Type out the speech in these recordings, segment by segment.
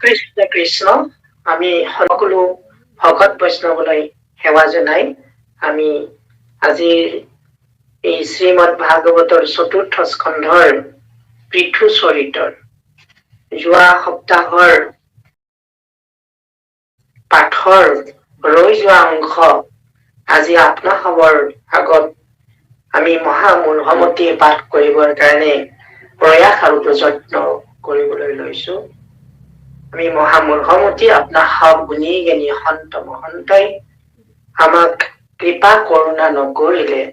কৃষ্ণ কৃষ্ণ। আমি সকলো ভকত বৈষ্ণৱলৈ সেৱা জনাই আমি আজিৰ এই শ্ৰীমদ ভাগৱতৰ চতুৰ্থ স্কন্ধৰ পৃথু চৰিতৰ যোৱা সপ্তাহৰ পাঠৰ ৰৈ যোৱা অংশ আজি আপোনাসৱৰ আগত আমি মহামূলহমতি পাঠ কৰিবৰ কাৰণে প্ৰয়াস আৰু প্ৰযত্ন কৰিবলৈ লৈছো। আমি মহামূলহমতি আপোনাসৱ গুণী জ্ঞানী সন্ত মহন্তই আমাক কৃপা কৰোণা নকৰিলে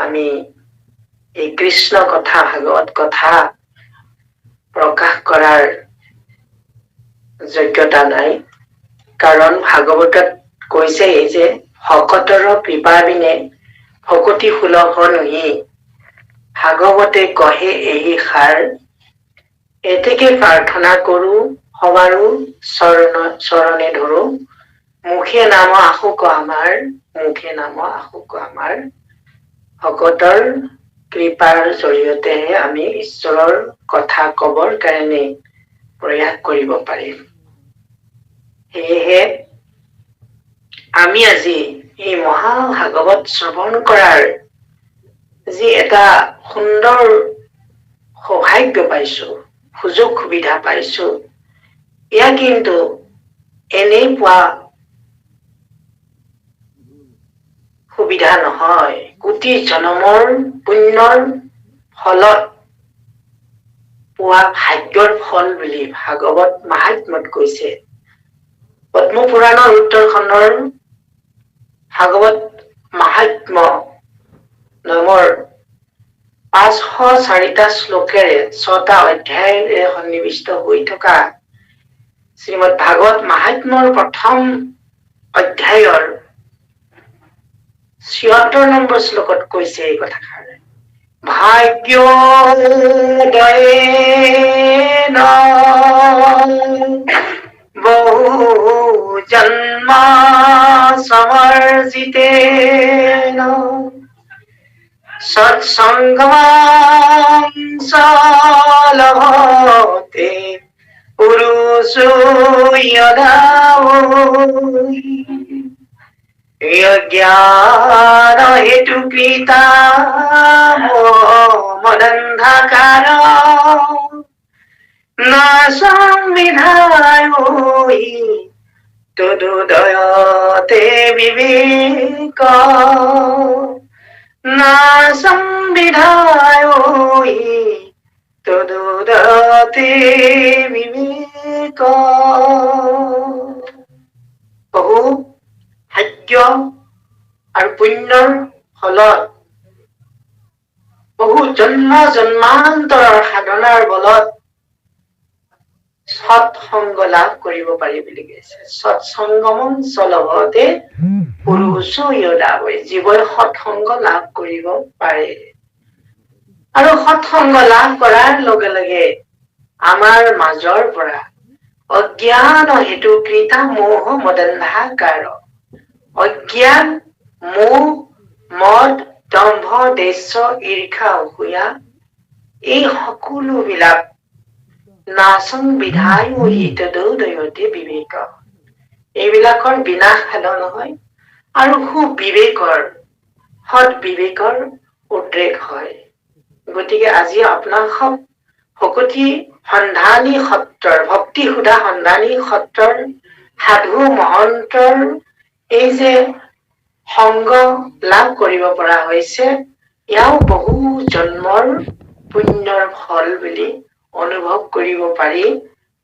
আমি এই কৃষ্ণ কথা ভাগৱত কথা প্ৰকাশ কৰাৰ যোগ্যতা নাই। কাৰণ ভাগৱতত কৈছে যে ভকতৰ কৃপা বিনে ভকতি সুলভ নহি, ভাগৱতে কহে এই সাৰ, এতেকে প্ৰাৰ্থনা কৰো সবাৰো চৰণে ধৰো, মুখে নাম আশোক আমাৰ, মুখে নাম আশোক আমাৰ। ভকতৰ কৃপাৰ জৰিয়তেহে আমি ঈশ্বৰৰ কথা কবৰ কাৰণে প্ৰয়াস কৰিব পাৰিম। সেয়েহে আমি আজি এই মহাভাগৱত শ্ৰৱণ কৰাৰ যি এটা সুন্দৰ সৌভাগ্য পাইছো, সুযোগ সুবিধা পাইছো, এয়া কিন্তু এনেই পোৱা সুবিধা নহয়। কোটি জনমৰ পুণ্যৰ ফলত পোৱা ভাগ্যৰ ফল বুলি ভাগৱত মাহাত্ম্যত কৈছে। পদ্ম পুৰাণৰ উত্তৰ খণ্ডৰ ভাগৱত মাহাত্ম্য নামৰ 504টা শ্লোকেৰে 6টা অধ্যায়েৰে সন্নিৱিষ্ট হৈ থকা শ্ৰীমদ ভাগৱত মাহাত্ম্যৰ প্ৰথম অধ্যায়ৰ 76 নম্বৰ শ্লোকত কৈছে এই কথাষাৰ, ভাগ্যোদয়েন বহু জন্মা সমৰ্জিতেন সৎসংগং লভতে পুৰুষো যদা জ্ঞান হেতু কৃতা মদন্ধাকার না সংবিধায় তদুদয়তে বিবেক না সংবিধায় তদুদয়তে বিবেক। বহু ভাগ্য আৰু পুণ্যৰ ফলত বহু জন্ম জন্মান্তৰৰ সাধনাৰ বলত সৎসংগ লাভ কৰিব পাৰি বুলি কৈছে। সৎসংগমং লভতে পুৰুষো যদা, জীৱই সৎসংগ লাভ কৰিব পাৰে। আৰু সৎসংগ লাভ কৰাৰ লগে লগে আমাৰ মাজৰ পৰা অজ্ঞান হেতু কৃতা মোহ মদন্ধাকাৰ, অজ্ঞান মোহ মদ দম্ভ দেশ ঈৰ্ষা অসূয়া এই সকলো বিলাক নাচং বিধায় তদুদয়তে বিবেক, এইবিলাকৰ বিনাশ সাধন হয় আৰু সুবিবেকৰ সৎ বিবেকৰ উদ্ৰেক হয়। গতিকে আজি আপোনাসৱ ভকতি সন্ধানী সত্ৰৰ, ভক্তি সুধা সন্ধানী সত্ৰৰ সাধু মহন্তৰ এই যে সংগ লাভ কৰিব পৰা হৈছে, এয়াও বহু জন্মৰ পুণ্যৰ ফল বুলি অনুভৱ কৰিব পাৰি।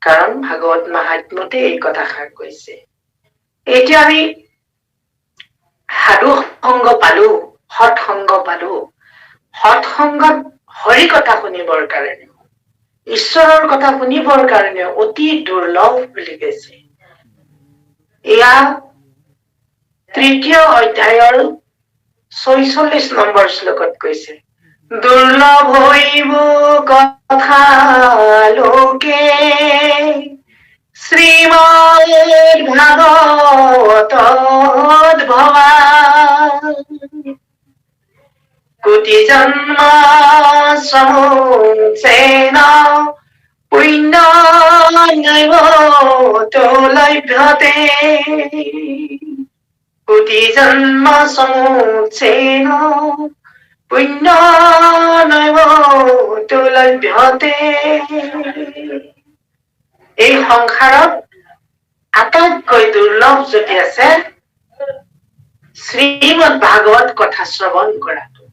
কাৰণ ভাগৱত মাহাত্ম্যতে এই কথাষাৰ কৈছে। এতিয়া আমি সাধু সংগ পালো, সৎসংগ পালো। সৎসংগত হৰি কথা শুনিবৰ কাৰণে, ঈশ্বৰৰ কথা শুনিবৰ কাৰণে অতি দুৰ্লভ বুলি কৈছে। এয়া তৃতীয় অধ্যায়ৰ 46 নম্বৰ শ্লোকত কৈছে, দুৰ্লভ হৈব কথা লোকে শ্ৰীমদ ভাগৱতত ভৱা, কোটি জন্ম সমুচেন পুণ্য নৈব লভ্যতে কোটি জন্ম সমুচ্ছেন পুণ্য নৈবতো লভ্যতে। এই সংসাৰত আটাইতকৈ দুৰ্লভ যদি আছে শ্ৰীমদ ভাগৱত কথা শ্ৰৱণ কৰাটো।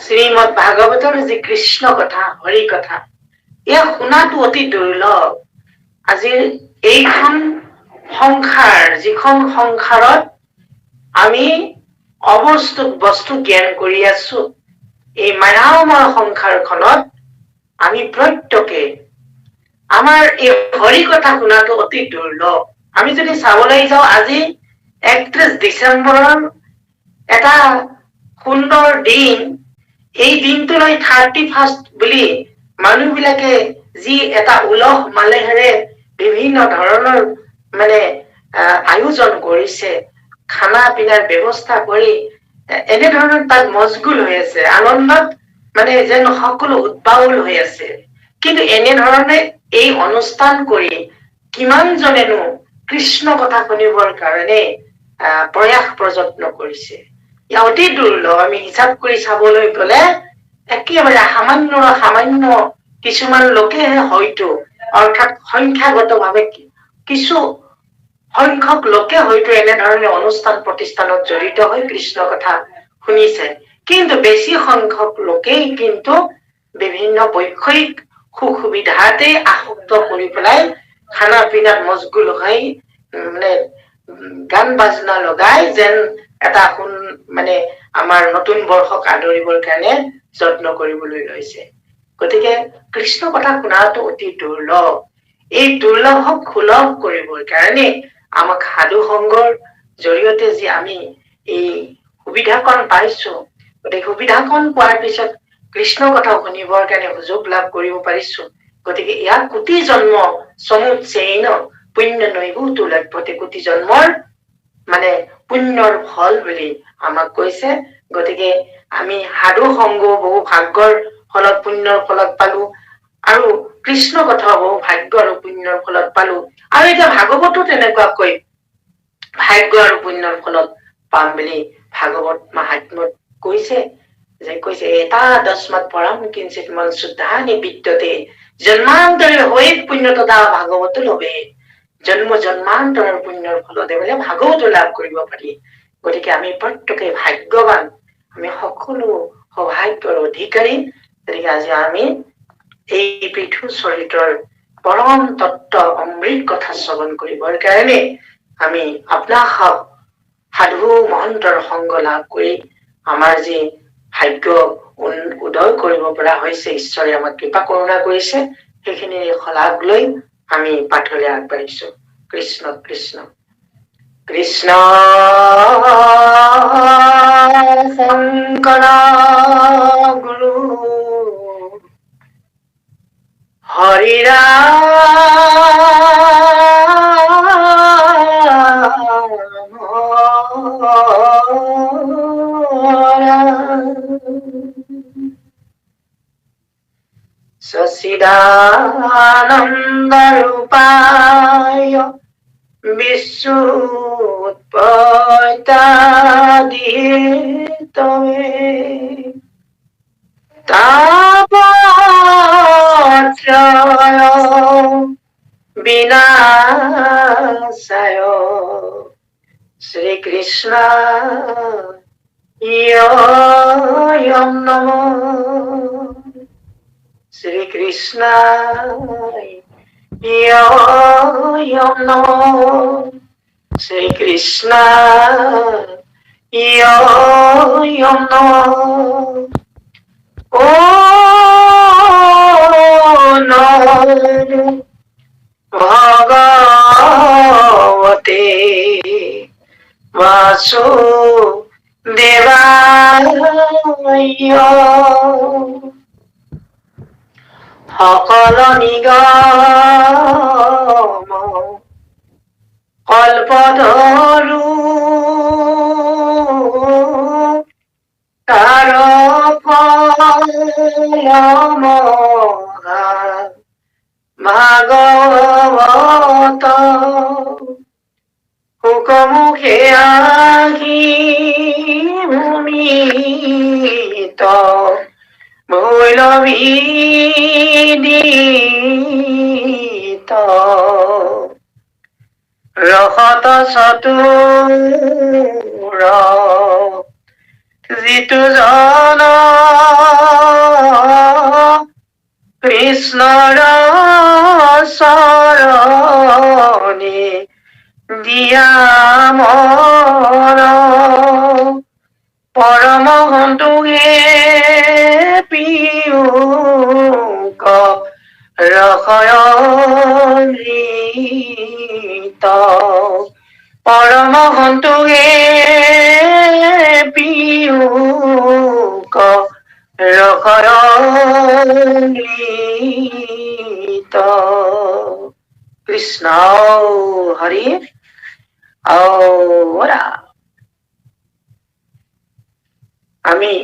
শ্ৰীমদ ভাগৱতৰ যি কৃষ্ণ কথা, হৰি কথা, এয়া শুনাটো অতি দুৰ্লভ। আজিৰ এইখন সংসাৰ, যিখন সংসাৰত আমি বস্তু জ্ঞান কৰি আছো, এই মায়াময় সংসাৰখনত আমি প্ৰত্যেকে আমাৰ এই হৰি কথা শুনাটো অতি দুৰ্লভ। আমি যদি চাবলৈ যাওঁ, আজি 31 ডিচেম্বৰৰ এটা সুন্দৰ দিন। এই দিনটোলৈ 31st বুলি মানুহবিলাকে যি এটা উলহ মালহেৰে বিভিন্ন ধৰণৰ আয়োজন কৰিছে, খানা পিনাৰ ব্যৱস্থা কৰি এনেধৰণৰ তাত মজগুল হৈ আছে, আনন্দত যেন সকলো উদ্বাউল হৈ আছে। কিন্তু এনেধৰণে এই অনুষ্ঠান কৰি কিমান জনেনো কৃষ্ণ কথা শুনিবৰ কাৰণে প্ৰয়াস প্ৰযত্ন কৰিছে। ইয়া অতি দুৰ্লভ। আমি হিচাপ কৰি চাবলৈ গলে একেবাৰে সামান্য কিছুমান লোকেহে হয়তো, অৰ্থাৎ সংখ্যাগত ভাৱে কিছু সংখ্যক লোকে হয়তো এনেধৰণে অনুষ্ঠান প্ৰতিষ্ঠানত জড়িত হৈ কৃষ্ণ কথা শুনিছে। কিন্তু বেছি সংখ্যক লোকেই কিন্তু বিভিন্ন বৈষয়িক সুবিধাতে আসক্ত কৰি পেলাই খানা পিনাত মজগুল হৈ গান বাজনা লগাই যেন এটা আমাৰ নতুন বৰ্ষক আদৰিবৰ কাৰণে যত্ন কৰিবলৈ লৈছে। গতিকে কৃষ্ণ কথা শুনাটো অতি দুৰ্লভ। এই দুৰ্লভক সুলভ কৰিবৰ কাৰণে আমাক সাধু সংগৰ জৰিয়তে যে আমি এই সুবিধাকণ পাইছো, গতিকে সুবিধাকণ পোৱাৰ পিছত কৃষ্ণ কথা শুনিবৰ কাৰণে সুযোগ লাভ কৰিব পাৰিছো। গতিকে ইয়াক কোটি জন্ম সমুচ্ছেন পুণ্য নৈবতো লভ্যতে। কোটি জন্মৰ পুণ্যৰ ফল বুলি আমাক কৈছে। গতিকে আমি সাধু সংগ বহু ভাগ্যৰ ফলত, পুণ্যৰ ফলত পালো, আৰু কৃষ্ণ কথা বহু ভাগ্য আৰু পুণ্যৰ ফলত পালো। আৰু এতিয়া ভাগৱতো তেনেকুৱাকৈ ভাগ্য আৰু পুণ্যৰ ফলত পাম বুলি ভাগৱত মাহাত্ম্যত কৈছে। এটা দশমত পৰম কিঞ্চিত মন শুদ্ধানি বিদ্যতে জন্মান্তৰে হৈ পুণ্যতদা ভাগৱত লবে। জন্ম জন্মান্তৰৰ পুণ্যৰ ফলতে বোলে ভাগৱত লাভ কৰিব পাৰি। গতিকে আমি প্ৰত্যেকে ভাগ্যৱান, আমি সকলো সৌভাগ্যৰ অধিকাৰী। গতিকে আজি আমি এই পৃথু চৰিত্ৰৰ পৰম তত্ত্ব অমৃত কথা শ্ৰৱণ কৰিবৰ কাৰণে আমি আপোনাক সাধু মহন্তৰ সংগ লাভ কৰি আমাৰ যি ভাগ্য উদয় কৰিব পৰা হৈছে, ঈশ্বৰে আমাক কৃপা কৰোণা কৰিছে, সেইখিনিৰ শলাগ লৈ আমি পাঠলৈ আগবাঢ়িছো। কৃষ্ণ কৃষ্ণ কৃষ্ণ শংকৰ গুৰু হৰি সচিদানন্দ ৰূপায় বিশ্বুৎপত্যাদিহেতৱে তাপত্ৰয় বিনাশায় শ্ৰীকৃষ্ণ নমঃ। শ্রীকৃষ্ণ নমঃ। শ্রীকৃষ্ণ নমঃ। ও নমো ভগবতে বাসুদেবায়। সকল নিগম কল্পতরু তার ফলমহা ভাগবত মুখে আহি ভূমিত ভৈৰৱী দিত ৰসত চতুৰ যিটো জন কৃষ্ণৰ চৰণে দিয়া মন পৰম সন্তোষে পিয়ুক ৰসয়মৃত পৰম সন্তোষে পিয়ুক ৰসয়মৃত কৃষ্ণ হৰি ওৰা আমি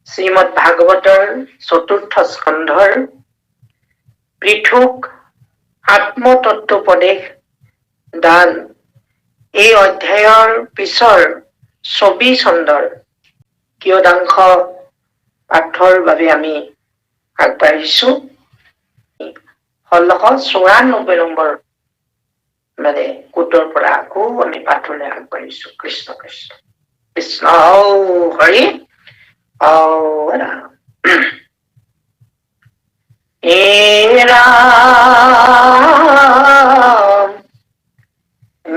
শ্ৰীমদ ভাগৱতৰ চতুৰ্থ স্কন্ধৰ পৃথক আত্মতত্ত্বোপদেশ দান এই অধ্যায়ৰ পিছৰ 24 খণ্ডৰ কিয়দাংশ পাঠৰ বাবে আমি আগবাঢ়িছো 1694 নম্বৰ মানে কোটৰ পৰা আকৌ আমি পাঠলৈ আগবাঢ়িছো কৃষ্ণ কৃষ্ণ কৃষ্ণ হৰি হে ৰাম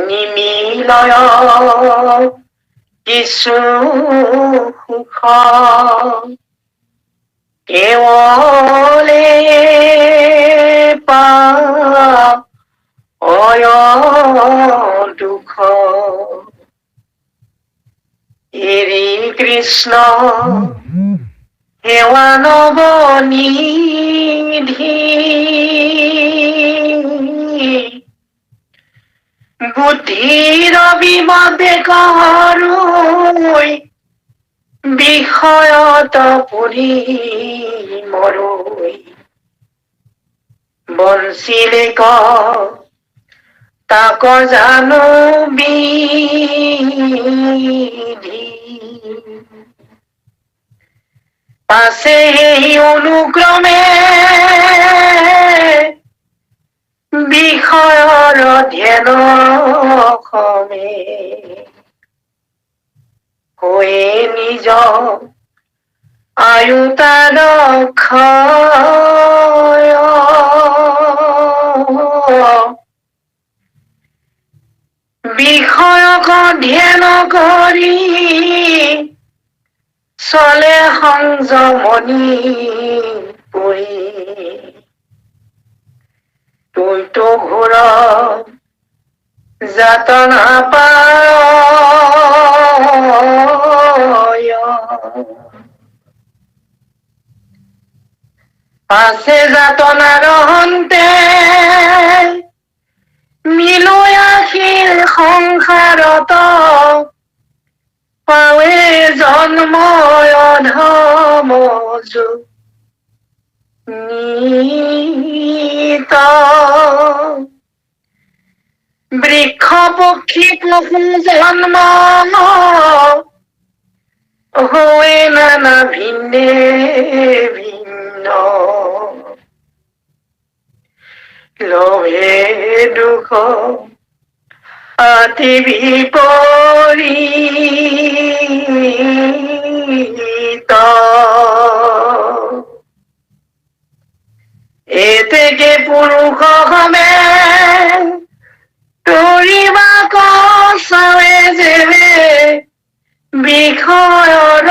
নিমিলয় কিছু সুখ কেৱলে পা দুখ এৰি কৃষ্ণ সেৱা নৱনিধি বুদ্ধিৰ বিবেক হৰুই বিষয়ত পৰি মৰুই বঞ্চিলে ক তাক জানো বিধি পাছে এই অনুক্ৰমে বিষয়ৰ ধ্যান সমে হৈয়ে নিজ আয়ুতাৰ ক্ষয় বিষয়ক ধ্যান কৰি চলে সংযমনি পৰি তুইতো ঘোৰ যাতনা পায় পাছে যাতনাৰ অন্তে মিলয়াশীল সংসাৰত পাৱে জন্ময় ধম নিত বৃক্ষ পক্ষী পশু জন্ম হয়ে নানা ভিন্নে ভিন্ন লোভে দুঃখ অতি বিপরীত এতেকে পুৰুষ হমে তৰিবা কচাৱে যেবে বিষয়ৰ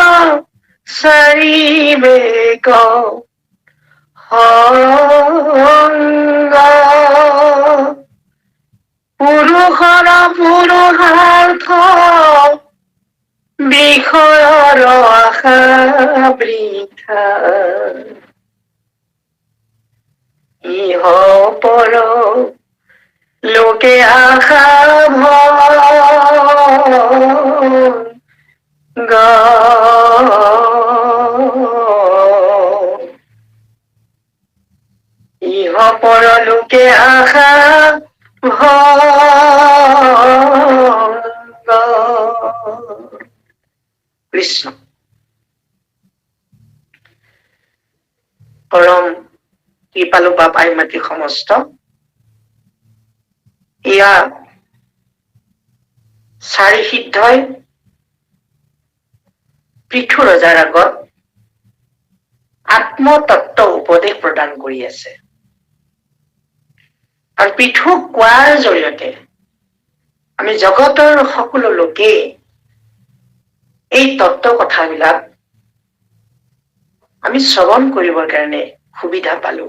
চাৰিবেক সংগ পুৰুষৰ পুৰুষাৰ্থ বিষয়ৰ আশা বৃথা ইহ পৰ লোকে আশা ভঙ্গ ইহ পৰ লোকে আশা ভঙ্গ কৃষ্ণ পৰম কৃপালু বাপাই মাতি সমস্ত এয়া চাৰি সিদ্ধই পৃথু ৰজাৰ আগত আত্মতত্ত্ব উপদেশ প্ৰদান কৰি আছে। আৰু পৃথুক কোৱাৰ জৰিয়তে আমি জগতৰ সকলো লোকে এই তত্ত্ব কথাবিলাক আমি শ্ৰৱণ কৰিবৰ কাৰণে সুবিধা পালো।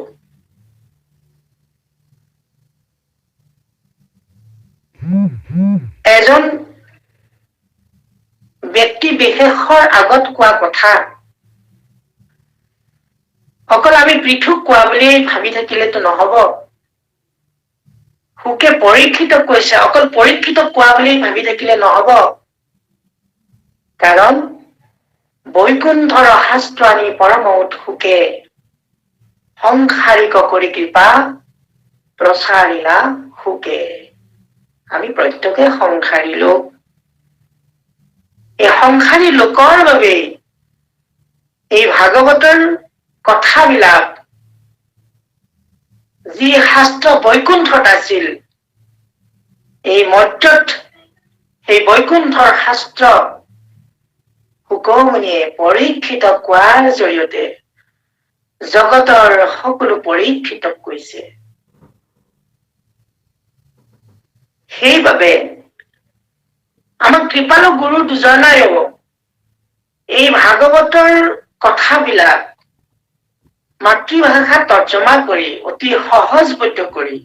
এজন ব্যক্তি বিশেষৰ আগত কোৱা কথা অকল আমি পৃথুক কোৱা বুলি ভাবি থাকিলেতো নহব। সুকে পৰীক্ষিতক কৈছে, অকল পৰীক্ষিতক কোৱা বুলি ভাবি থাকিলে নহব। কাৰণ বৈকুণ্ঠৰ শাস্ত্ৰ আনি পৰমৌত সুকে সংসাৰিক কৰি কৃপা প্ৰচাৰিলা সুকে। আমি প্ৰত্যেকে সংসাৰী লোক। এই সংসাৰী লোকৰ বাবে এই ভাগৱতৰ কথাবিলাক যি শাস্ত্ৰ বৈকুণ্ঠত আছিল, এই মৰ্ত্যত সেই বৈকুণ্ঠৰ শাস্ত্ৰ সুকমণিয়ে পৰীক্ষিতক কোৱাৰ জৰিয়তে জগতৰ সকলো পৰীক্ষিতক কৈছে। সেইবাবে আমাক কৃপালু গুৰু দুজনায়ো এই ভাগৱতৰ কথাবিলাক মাতৃভাষাত তৰ্জমা কৰি অতি সহজবোধ্য কৰি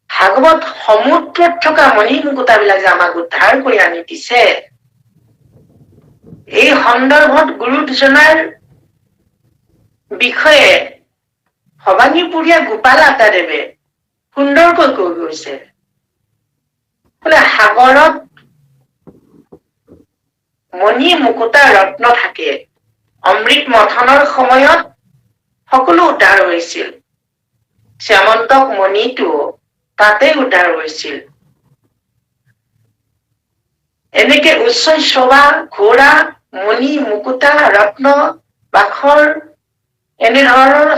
ভাগৱত সমুদ্ৰত থকা মণি মুকুতাবিলাক যে আমাক উদ্ধাৰ কৰি আনি দিছে, এই সন্দৰ্ভত গুৰু দুজনাৰ বিষয়ে ভবানীপুৰীয়া গোপাল আতাদেৱে সুন্দৰকৈ কৈ গৈছে। বোলে সাগৰত মণি মুকুতা ৰত্ন থাকে। অমৃত মথনৰ সময়ত সকলো উদ্ধাৰ হৈছিল। শ্যামন্তক মণিটো তাতে উদ্ধাৰ হৈছিল। এনেকে উচ্চ শোভা, ঘোঁৰা, মণি, মুকুতা, ৰত্ন, বাখৰ এনেধৰণৰ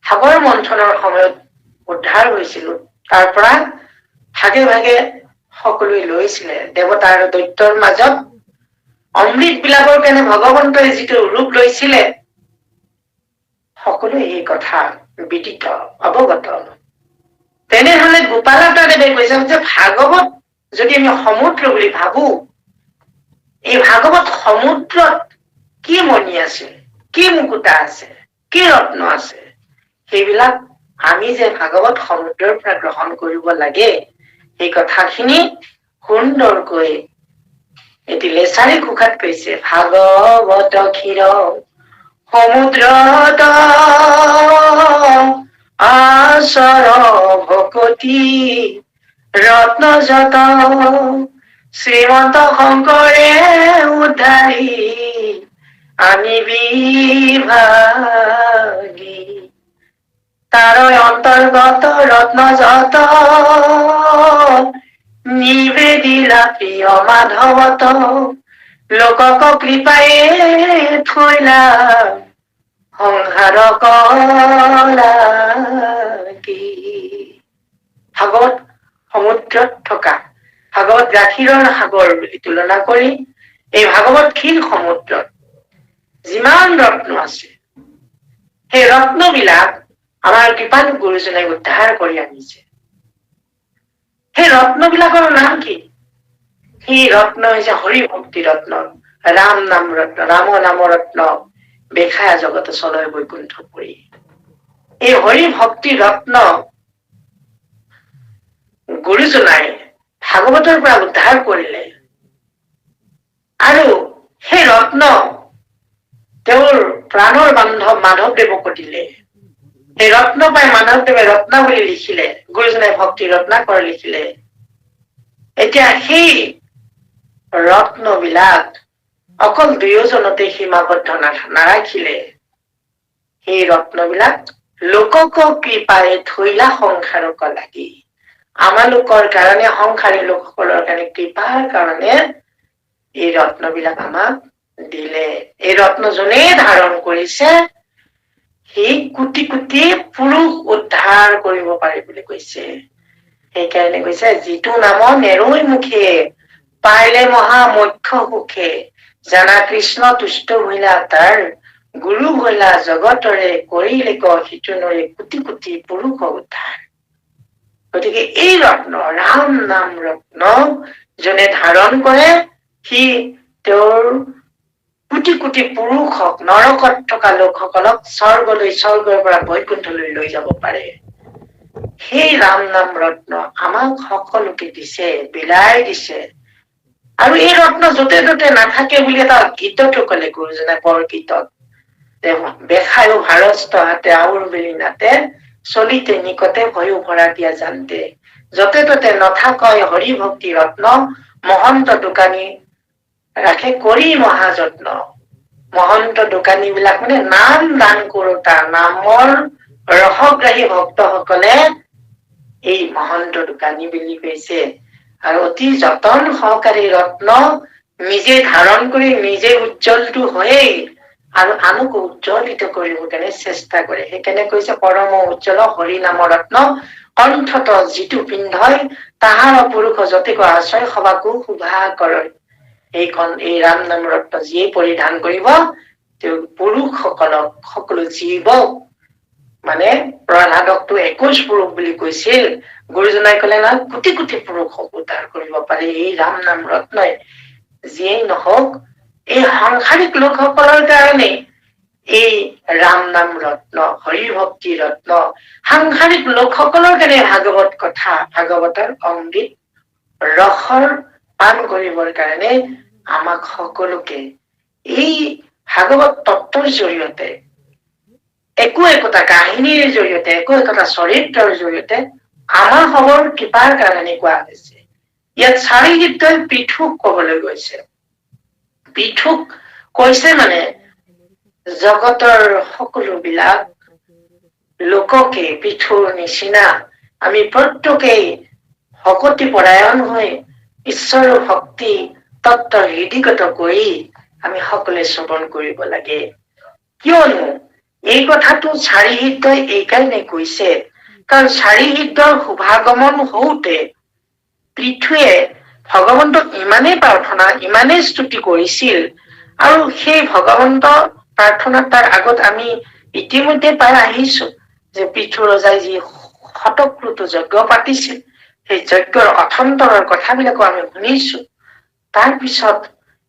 সাগৰ মন্থনৰ সময়ত উদ্ধাৰ হৈছিল। তাৰ পৰা ভাগে ভাগে সকলোৱে লৈছিলে। দেৱতা আৰু দৈত্যৰ মাজত অমৃত বিলাকৰ কাৰণে ভগৱন্তই যিটো ৰূপ লৈছিলে, সকলোৱে এই কথা বিদিত অৱগত। তেনেহলে গোপালাদেৱে কৈছে যে ভাগৱত যদি আমি সমুদ্ৰ বুলি ভাবো, এই ভাগৱত সমুদ্ৰত কি মণি আছে, কি মুকুতা আছে, কি ৰত্ন আছে, সেইবিলাক আমি যে ভাগৱত সমুদ্ৰৰ পৰা গ্ৰহণ কৰিব লাগে, এই কথাখিনি সুন্দৰকৈ এটি লেচাৰী ঘোষাত কৈছে। ভাগৱত ক্ষীৰ সমুদ্ৰত আচৰ ভকতি ৰত্ন যত শ্ৰীমন্ত শংকৰে উদ্ধাৰি আনিবি ভাগি। তাৰ অন্তৰ্গত ৰত্ন যত নিবেদিলা প্ৰিয় মাধৱত লোকক কৃপায়ে থৈলা সংসাৰ কলাগি। ভাগৱত সমুদ্ৰত থকা, ভাগৱত গাখীৰৰ সাগৰ বুলি তুলনা কৰি এই ভাগৱত ক্ষীৰ সমুদ্ৰত যিমান ৰত্ন আছে, সেই ৰত্নবিলাক আমাৰ কৃপালু গুৰুজনাই উদ্ধাৰ কৰি আনিছে। সেই ৰত্নবিলাকৰ নাম কি? সেই ৰত্ন হৈছে হৰি ভক্তি ৰত্ন, ৰাম নাম ৰত্ন, ৰাম নাম ৰত্ন বেখায়া জগত চলয় বৈকুণ্ঠ পুৰী। এই হৰি ভক্তি ৰত্ন গুৰুজনাই ভাগৱতৰ পৰা উদ্ধাৰ কৰিলে। আৰু সেই ৰত্ন তেওঁৰ প্ৰাণৰ বান্ধৱ মাধৱদেৱকো দিলে। এই ৰত্ন পাই মাধৱদেৱে ৰত্নাৱলী লিখিলে, গুৰুজনাই ভক্তি ৰত্নাকৰ লিখিলে। এতিয়া সেই ৰত্নবিলাক অকল দুয়োজনতে সীমাবদ্ধ নাৰাখিলে। সেই ৰত্নবিলাক লোকক কৃপাৰে থৈলা সংসাৰক লাগি। আমালোকৰ কাৰণে, সংসাৰী লোকসকলৰ কাৰণে কৃপাৰ কাৰণে এই ৰত্নবিলাক আমাক দিলে। এই ৰত্ন যোনে ধাৰণ কৰিছে সেই কোটি কোটি পুৰুষ উদ্ধাৰ কৰিব পাৰে বুলি কৈছে। সেইকাৰণে কৈছে, যিটো নাম নেৰৈ মুখে পাইলে মহা মুখ্য সুখে, জানা কৃষ্ণ তুষ্ট হইলা তাৰ, গুৰু হইলা জগতৰে কৰিলে সিটো নৰে কোটি কোটি পুৰুষ উদ্ধাৰ। গতিকে এই ৰত্ন, ৰাম নাম ৰত্ন যোনে ধাৰণ কৰে সি তেওঁৰ কোটি কোটি পুৰুষক, নৰকত থকা লোকসকলক স্বৰ্গলৈ, স্বৰ্গৰ পৰা বৈকুণ্ঠলৈ লৈ যাব পাৰে। সেই ৰাম নাম ৰত্ন আমাক সকলোকে দিছে, বিলাই দিছে। আৰু এই ৰত্ন য'তে ত'তে নাথাকে বুলি এটা গীততো কলে গুৰুজনে, বৰগীতত, বেখায়ো ভাৰস্ত হাতে আউৰ বেলি নাতে, চলিতে নিকটে ভয়ো ভৰা দিয়া জানতে। য'তে ত'তে নথাকয় হৰি ভক্তি ৰত্ন, মহন্ত দোকানী ৰাখে কৰি মহাযত্ন। মহন্ত দোকানী বিলাক মানে নাম দান কৰোতা, নামৰ ৰসগ্ৰাহী ভক্তসকলে এই মহন্ত দোকানী বুলি কৈছে। আৰু অতি যতন সহকাৰে ৰত্ন নিজে ধাৰণ কৰি নিজে উজ্জ্বলটো হয়েই আৰু আনকো উজ্জ্বলিত কৰিব কাৰণে চেষ্টা কৰে। সেইকাৰণে কৈছে, পৰম উজ্জ্বল হৰি নাম ৰত্ন, কণ্ঠত যিটো পিন্ধই তাহাৰ পুৰুষ যতিক আশ্ৰয় সবাকো শোভা কৰে। এই ৰাম নাম ৰত্ন যিয়ে পৰিধান কৰিব তেওঁ পুৰুষসকলক, সকলো জীৱক, মানে প্ৰহ্লাদকটো 21 পুৰুষ বুলি কৈছিল, গুৰুজনাই কলে নহয় কোটি কোটি পুৰুষক উদ্ধাৰ কৰিব পাৰে এই ৰাম নাম ৰত্নই। যিয়েই নহওক এই সাংসাৰিক লোকসকলৰ কাৰণে এই ৰাম নাম ৰত্ন, হৰি ভক্তি ৰত্ন, সাংসাৰিক লোকসকলৰ কাৰণে ভাগৱত কথা, ভাগৱতৰ অমৃত ৰসৰ পান কৰিবৰ কাৰণে আমাক সকলোকে এই ভাগৱত তত্বৰ জৰিয়তে, একো একোটা কাহিনীৰ জৰিয়তে, একো একোটা চৰিত্ৰৰ জৰিয়তে আমাৰ সবৰ কৃপাৰ কাৰণে কোৱা হৈছে। ইয়াত চাৰিদিত্তই পৃথক কবলৈ গৈছে। পৃথক কৈছে মানে জগতৰ সকলো বিলাক লোককে পৃথুৰ নিচিনা আমি প্ৰত্যেকেই ভকতি পৰায়ণ হৈ ঈশ্বৰৰ ভক্তি তত্ত্ব হৃদিগত কৰি আমি সকলোৱে শ্ৰৱণ কৰিব লাগে। কিয়নো এই কথাটো চাৰিহিতই এইকাৰণে কৈছে, কাৰণ চাৰিহিতৰ শুভাগমন হওঁতে পৃথুৱে ভগৱন্তক ইমানেই প্ৰাৰ্থনা, ইমানেই স্তুতি কৰিছিল, আৰু সেই ভগৱন্ত প্ৰাৰ্থনাত তাৰ আগত আমি ইতিমধ্যে পাই আহিছো যে পৃথু ৰজাই যি শতক্ৰোট যজ্ঞ পাতিছিল, সেই যজ্ঞৰ অথন্তৰৰ কথাবিলাকো আমি শুনিছো। তাৰ পিছত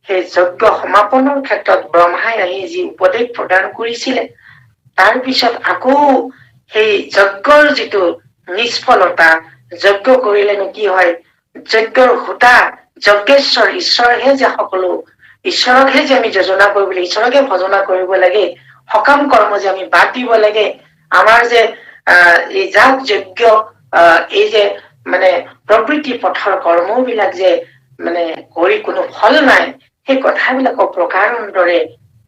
সেই যজ্ঞ সমাপনৰ ক্ষেত্ৰত ব্ৰহ্মাই আহি যি উপদেশ প্ৰদান কৰিছিলে, তাৰ পিছত আকৌ সেই যজ্ঞৰ যিটো নিষ্ফলতা, যজ্ঞ কৰিলেনো কি হয়, যজ্ঞৰ হোতা যজ্ঞেশ্বৰ ঈশ্বৰহে যে সকলো, ঈশ্বৰকহে যে আমি যোজনা কৰিব লাগে, ঈশ্বৰকে ভজনা কৰিব লাগে, সকাম কৰ্ম যে আমি বাদ দিব লাগে, আমাৰ যে এই যাগ যজ্ঞ, এই যে মানে প্ৰবৃত্তি পথৰ কৰ্মবিলাক যে মানে কৰি কোনো ফল নাই, সেই কথাবিলাকক প্ৰকাৰান্তৰে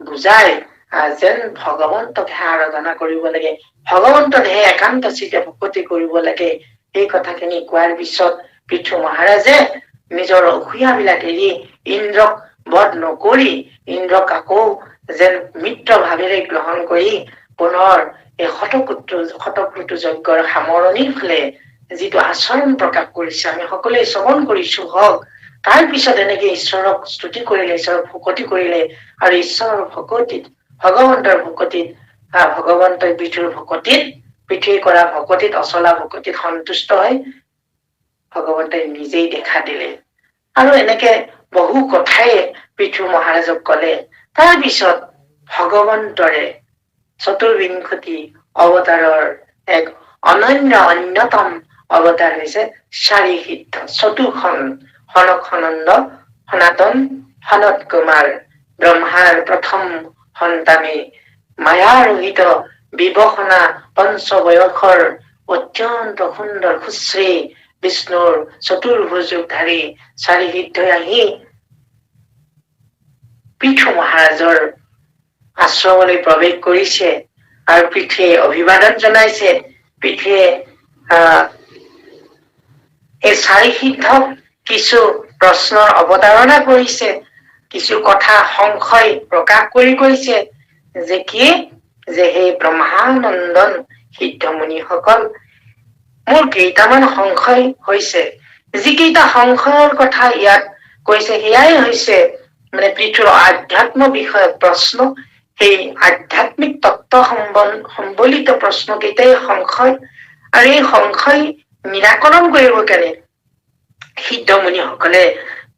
বুজাই যেন ভগৱন্তকহে আৰাধনা কৰিব লাগে, ভগৱন্তকহে একান্ত চিতে ভকতি কৰিব লাগে, এই কথাখিনি কোৱাৰ পিছত পৃথু মহাৰাজে নিজৰ অসূয়াবিলাক এৰি ইন্দ্ৰক বধ নকৰি, ইন্দ্ৰক আকৌ যেন মিত্ৰ ভাৱেৰে গ্ৰহণ কৰি পুনৰ এই শতক্ৰোট যজ্ঞৰ সামৰণিৰ ফালে যিটো আচৰণ প্ৰকাশ কৰিছে আমি সকলোৱে শ্ৰৱণ কৰিছো হওক। তাৰ পিছত এনেকে ঈশ্বৰক স্তুতি কৰিলে, ঈশ্বৰক ভকতি কৰিলে, আৰু ঈশ্বৰৰ ভকতিত, ভগৱন্তৰ ভকতিত, ভগৱন্তই পৃথুৰ ভকতিত, পৃথুৱে কৰা ভকতিত, অচলা ভকতিত সন্তুষ্ট হৈ ভগৱন্তই নিজেই দেখা দিলে। আৰু এনেকে বহু কথাই পৃথু মহাৰাজক কলে। তাৰ পিছত ভগৱন্তৰে চতুৰ্বিংশতি অৱতাৰৰ এক অনন্য অন্যতম অৱতাৰ হৈছে চাৰিহিত, চতুৰ্খন সনক সনন্দ সনাতন সনত কুমাৰ, ব্ৰহ্মাৰ প্ৰথম সন্তানী, মায়াৰোহিত বিবসনা পঞ্চ বয়সৰ অত্যন্ত সুন্দৰ সুশ্ৰী বিষ্ণুৰ চতুৰ্ভুজধাৰী চাৰিহিতই আহি পৃথু মহাৰাজৰ আশ্ৰমলৈ প্ৰৱেশ কৰিছে, আৰু পৃথুৱে অভিবাদন জনাইছে। পৃথুৱে এই চাৰি সিদ্ধক কিছু প্ৰশ্নৰ অৱতাৰণা কৰিছে, কিছু কথা সংশয় প্ৰকাশ কৰি কৈছে যে কি যে সেই ব্ৰহ্মানন্দন সিদ্ধমুনিসকল, মোৰ কেইটামান সংশয় হৈছে, যিকেইটা সংশয়ৰ কথা ইয়াত কৈছে সেয়াই হৈছে মানে পৃথুৰ আধ্যাত্ম বিষয়ক প্ৰশ্ন। সেই আধ্যাত্মিক তত্ত্ব সম্বলিত প্ৰশ্ন কেইটাই সংশয়, আৰু এই সংশয় নিৰাকৰণ কৰিব কাৰণে সিদ্ধমুনিসকলে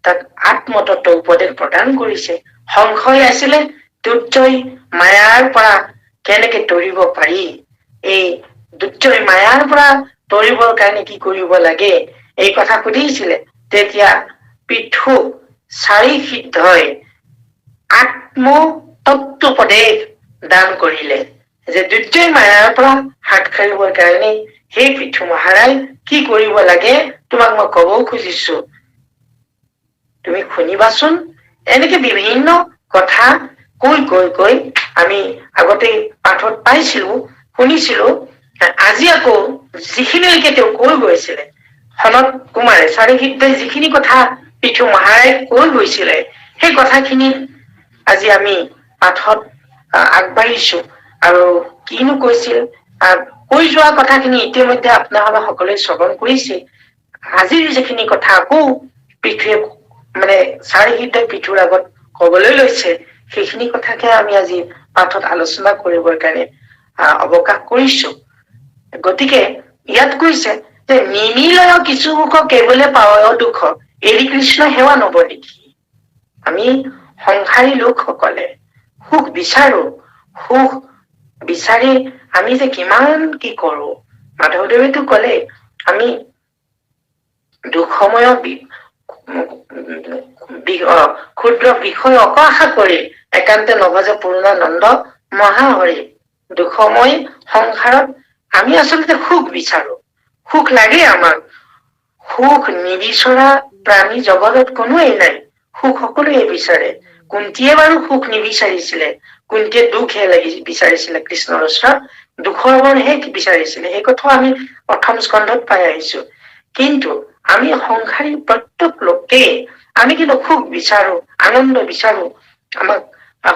তাক আত্মতত্ত্ব উপদেশ প্ৰদান কৰিছে। সংশয় আছিলে দুৰ্জয় মায়াৰ পৰা কেনেকে তৰিব পাৰি, এই দুৰ্জয় মায়াৰ পৰা তৰিবৰ কাৰণে কি কৰিব লাগে এই কথা সুধিছিলে। তেতিয়া পৃথু চাৰি সিদ্ধই আত্মতত্ত্বোপদেশ দান কৰিলে যে দুৰ্জয় মায়াৰ পৰা হাত সাৰিবৰ কাৰণে সেই পৃথু মহাৰাজ কি কৰিব লাগে তোমাক মই কবও খুজিছো, তুমি শুনিবাচোন। এনেকে বিভিন্ন কথা কৈ আমি আগতে পাঠত পাইছিলো, শুনিছিলো। আজি আকৌ যিখিনিলৈকে তেওঁ কৈ গৈছিলে, সনত কুমাৰে চাৰি সিদ্ধই যিখিনি কথা পৃথু মহাৰাজ কৈ গৈছিলে, সেই কথাখিনি আজি আমি পাঠত আগবাঢ়িছো। আৰু কিনো কৈছিল, কৈ যোৱা কথাখিনি ইতিমধ্যে আপোনালোকে সকলোৱে শ্ৰৱণ কৰিছে। আজিৰ যিখিনি কথা আকৌ পৃথুৱে মানে চাৰি সিদ্ধই পৃথুৰ আগত কবলৈ লৈছে, সেইখিনি কথাকে আমি আজি পাঠত আলোচনা কৰিবৰ কাৰণে অৱকাশ কৰিছো। গতিকে ইয়াত কৈছে যে নিমিলয় কিছু সুখ কেৱলে পাৱয় দুখ, এৰি কৃষ্ণ সেৱা নব নেকি। আমি সংসাৰী লোকসকলে সুখ বিচাৰো, সুখ বিচাৰি আমি যে কিমান কি কৰো। মাধৱদেৱেতো কলে আমি দুখ সময়ত ক্ষুদ্ৰ বিষয় অকআশা কৰি একান্তে নভজে পূৰ্ণানন্দ মহাহৰি। দুখময় সংসাৰত আমি আচলতে সুখ বিচাৰো, সুখ লাগে আমাক। সুখ নিবিচৰা প্ৰাণী জগতত কোনোৱেই নাই, সুখ সকলোৱে বিচাৰে। কুন্তীয়ে বাৰু সুখ নিবিচাৰিছিলে, কুন্তীয়ে দুখহে বিচাৰিছিলে কৃষ্ণৰ ওচৰত, দুখৰ বৰহে বিচাৰিছিলে। সেই কথাও আমি প্ৰথম স্কন্ধত পাই আহিছো। কিন্তু আমি সংসাৰী প্ৰত্যেক লোকেই আমি কিন্তু সুখ বিচাৰো, আনন্দ বিচাৰো, আমাক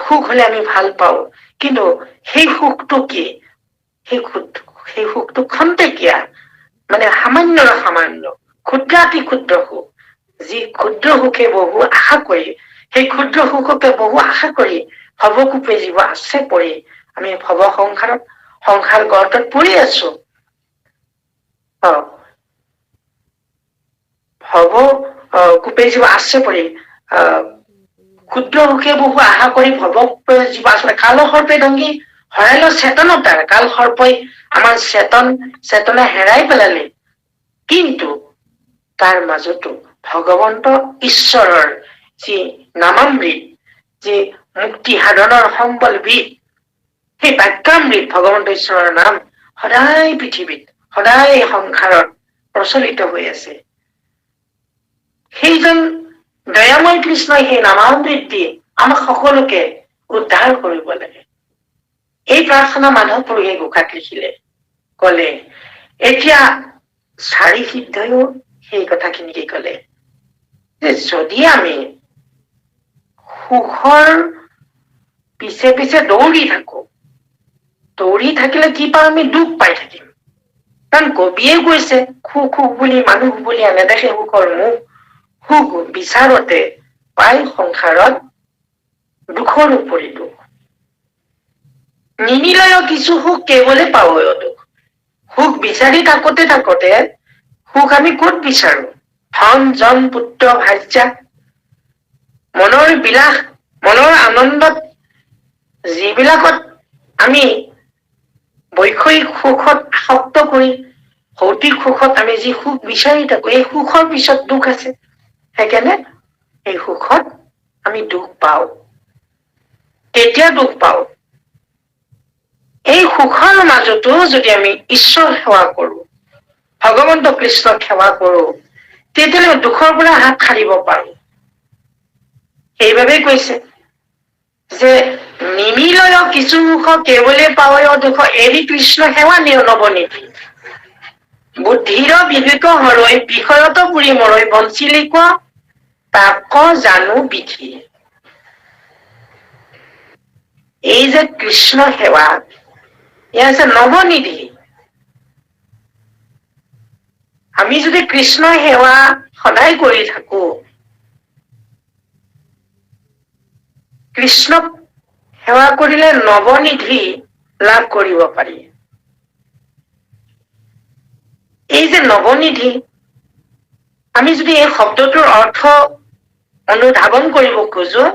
সুখ হলে আমি ভাল পাওঁ। কিন্তু সেই সুখটো কি, সেই সুখটো খন্তেকীয়া, মানে সামান্যৰ সামান্য, ক্ষুদ্ৰাতি ক্ষুদ্ৰ সুখ। যি ক্ষুদ্ৰ সুখে বহু আশা কৰি, সেই ক্ষুদ্ৰ সুখকে বহু আশা কৰি ভৱকূপে জীৱ আছে পৰি, আমি ভৱ সংসাৰ গৰ্তত পৰি আছো। ভৱ কূপে জীৱ আছে পৰি, ক্ষুদ্ৰ সুখে বহু আশা কৰি ভৱ জীৱ আছে। কাল সৰ্পে ডংগি হৰাইল চেতনতাৰ, কাল সৰ্পই আমাৰ চেতনা হেৰাই পেলালে। কিন্তু তাৰ মাজতো ভগৱন্ত ঈশ্বৰৰ যি নামামৃত, যি মুক্তি সাধনৰ সম্বল বিদ, সেই বাক্যামৃত ভগৱন্ত ঈশ্বৰৰ নাম সদায় পৃথিৱীত, সদায় সংসাৰত প্ৰচলিত হৈ আছে। সেইজন দয়াময় কৃষ্ণই সেই নামামৃত দি আমাক সকলোকে উদ্ধাৰ কৰিব লাগে। এই প্ৰাৰ্থনা মাধৱ পুৰুষে গোসাঁত লিখিলে, কলে। এতিয়া চাৰি সিদ্ধইও সেই কথাখিনিকে কলে যে যদি আমি সুখৰ পিছে পিছে দৌৰি থাকো, দৌৰি থাকিলে কি পাওঁ, আমি দুখ পাই থাকিম। কাৰণ কবিয়ে কৈছে সুখ সুখ বুলি মানুহ বুলি নেদেখে সুখৰ মুখ, সুখ বিচাৰতে পাই সংসাৰত দুখৰ উপৰি দুখ। নিমিলয় কিছু সুখ কেৱলে পাৱয় দুখ। সুখ বিচাৰি থাকোতে থাকোতে সুখ আমি ক'ত বিচাৰো, ধন জন পুত্ৰ ভাৰ্যা, মনৰ বিলাস, মনৰ আনন্দত, যিবিলাকত আমি বৈষয়িক সুখত আসক্ত কৰি ভৌতিক সুখত আমি যি সুখ বিচাৰি থাকো, এই সুখৰ পিছত দুখ আছে। সেইকাৰণে এই সুখত আমি দুখ পাওঁ। কেতিয়া দুখ পাওঁ, এই সুখৰ মাজতো যদি আমি ঈশ্বৰ সেৱা কৰো, ভগৱন্ত কৃষ্ণক সেৱা কৰো, তেতিয়াহ'লে দুখৰ পৰা হাত সাৰিব পাৰো। সেইবাবেই কৈছে যে নিমিলয় কিছু সুখ কেৱলে পাৱয় দুখ, এৰি কৃষ্ণ সেৱা নব নেকি। বুদ্ধিৰ বিবেক হৰৈ বিষয়ত পুৰি মৰৈ বঞ্চিলিক তাক জানো বিধি। এই যে কৃষ্ণ সেৱা, এয়া হৈছে নৱনিধি। আমি যদি কৃষ্ণ সেৱা সদায় কৰি থাকো, কৃষ্ণক সেৱা কৰিলে নৱনিধি লাভ কৰিব পাৰি। এই যে নৱনিধি, আমি যদি এই শব্দটোৰ অৰ্থ অনুধাৱন কৰিব খোজো,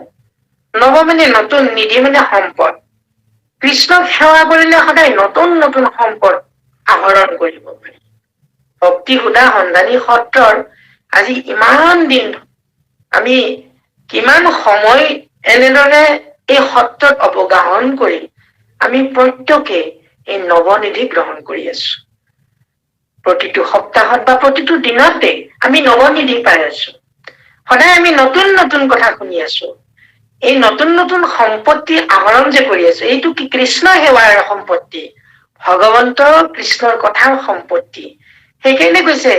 নৱ মানে নতুন, নিধি মানে সম্পদ। কৃষ্ণক সেৱা কৰিলে সদায় নতুন নতুন সম্পদ আহৰণ কৰিব পাৰি। ভক্তি সুধা সন্ধানী সত্ৰৰ আজি ইমান দিন আমি কিমান সময় এনেদৰে এই সত্ৰত অৱগাহন কৰি আমি প্ৰত্যেকে এই নৱনিধি গ্ৰহণ কৰি আছো। প্ৰতিটো সপ্তাহত বা প্ৰতিটো দিনতে আমি নৱনিধি পাই আছো। সদায় আমি নতুন নতুন কথা শুনি আছো। এই নতুন নতুন সম্পত্তি আহৰণ যে কৰি আছো, এইটো কি কৃষ্ণ সেৱাৰ সম্পত্তি, ভগৱন্তৰ কৃষ্ণৰ কথাৰ সম্পত্তি। সেইকাৰণে কৈছে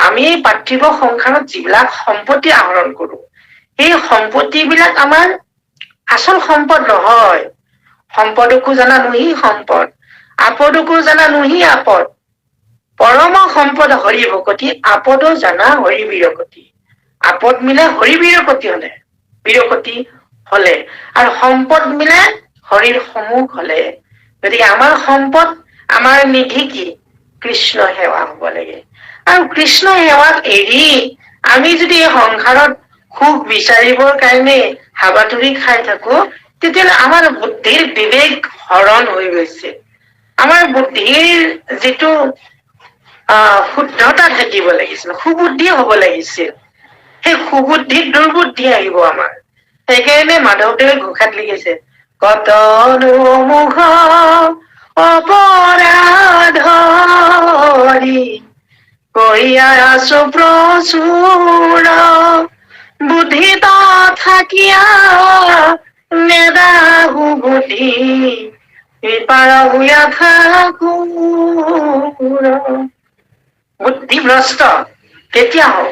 আমি এই পাৰ্থিৱ সংসাৰত যিবিলাক সম্পত্তি আহৰণ কৰো, সেই সম্পত্তি বিলাক আমাৰ আচল সম্পদ নহয়। সম্পদকো জানা নুহি সম্পদ, আপদকো জানা নুহি আপদ। পৰম সম্পদ হৰি ভকতি, আপদ জানা হৰি বীৰকতি। আপদ মিলে হৰি বীৰকতি হলে, বীৰকতি হলে, আৰু সম্পদ মিলে হৰিৰ সমুখ হলে। গতিকে আমাৰ সম্পদ, আমাৰ নিধি কি? কৃষ্ণ সেৱা হব লাগে। আৰু কৃষ্ণ সেৱাক এৰি আমি যদি এই সংসাৰত সুখ বিচাৰিবৰ কাৰণে হাবাথুৰি খাই থাকো, তেতিয়াহ'লে আমাৰ বুদ্ধিৰ বিবেক হৰণ হৈ গৈছে। আমাৰ বুদ্ধিৰ যিটো শুদ্ধতা থাকিব লাগিছিল, সুবুদ্ধি হব লাগিছিল, সেই সুবুদ্ধিত দুৰ্বুদ্ধি আহিব আমাৰ। সেইকাৰণে মাধৱদেৱে ঘোষাত লিখিছে, কতনো মুখ অপৰাধৰি কইয়া আছো প্ৰচুৰ, বুদ্ধি থাকিয়া নেদাহু বুদ্ধি পাৰ ভূঞা ঠাকুৰ। বুদ্ধিভ্ৰষ্ট কেতিয়া হও?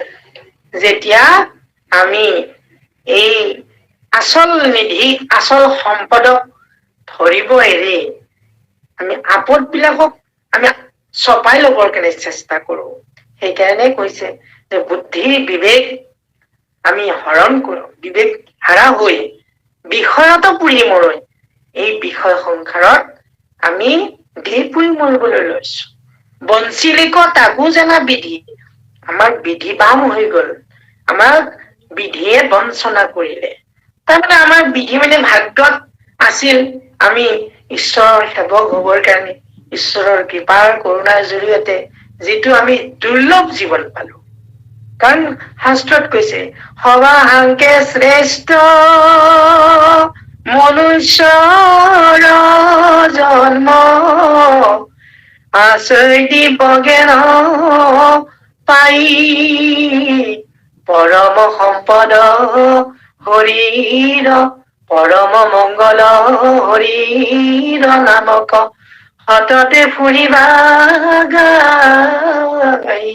যেতিয়া আমি এই আচল নিধি, আচল সম্পদক ধৰিব এৰি আমি আপদ বিলাকক আমি চপাই লবৰ কাৰণে চেষ্টা কৰো। সেইকাৰণে কৈছে যে বুদ্ধি বিবেক আমি হৰণ কৰো, বিবেক হাৰা হৈ বিষয়ত পুৰি মৰৈ, এই বিষয় সংসাৰত আমি ধেৰ পুৰি মৰিবলৈ লৈছো। বঞ্চিলিক তাকো জানা বিধি, আমাৰ বিধি বাম হৈ গল, আমাক বিধিয়ে বঞ্চনা কৰিলে। তাৰমানে আমাৰ বিধি মানে ভাগ্যত আছিল আমি ঈশ্বৰৰ সেৱক হবৰ কাৰণে, ঈশ্বৰৰ কৃপাৰ কৰুণাৰ জৰিয়তে যিটো আমি দুৰ্লভ জীৱন পালো। কাৰণ শাস্ত্ৰত কৈছে, সবা সাংকে শ্ৰেষ্ঠ মনুষ্যৰ জন্ম, আশ্ৰয় দিবগে পাই পৰম সম্পদ হৰিৰ, পৰম মংগল হৰিৰ নামক সততে ফুৰিবা গাই।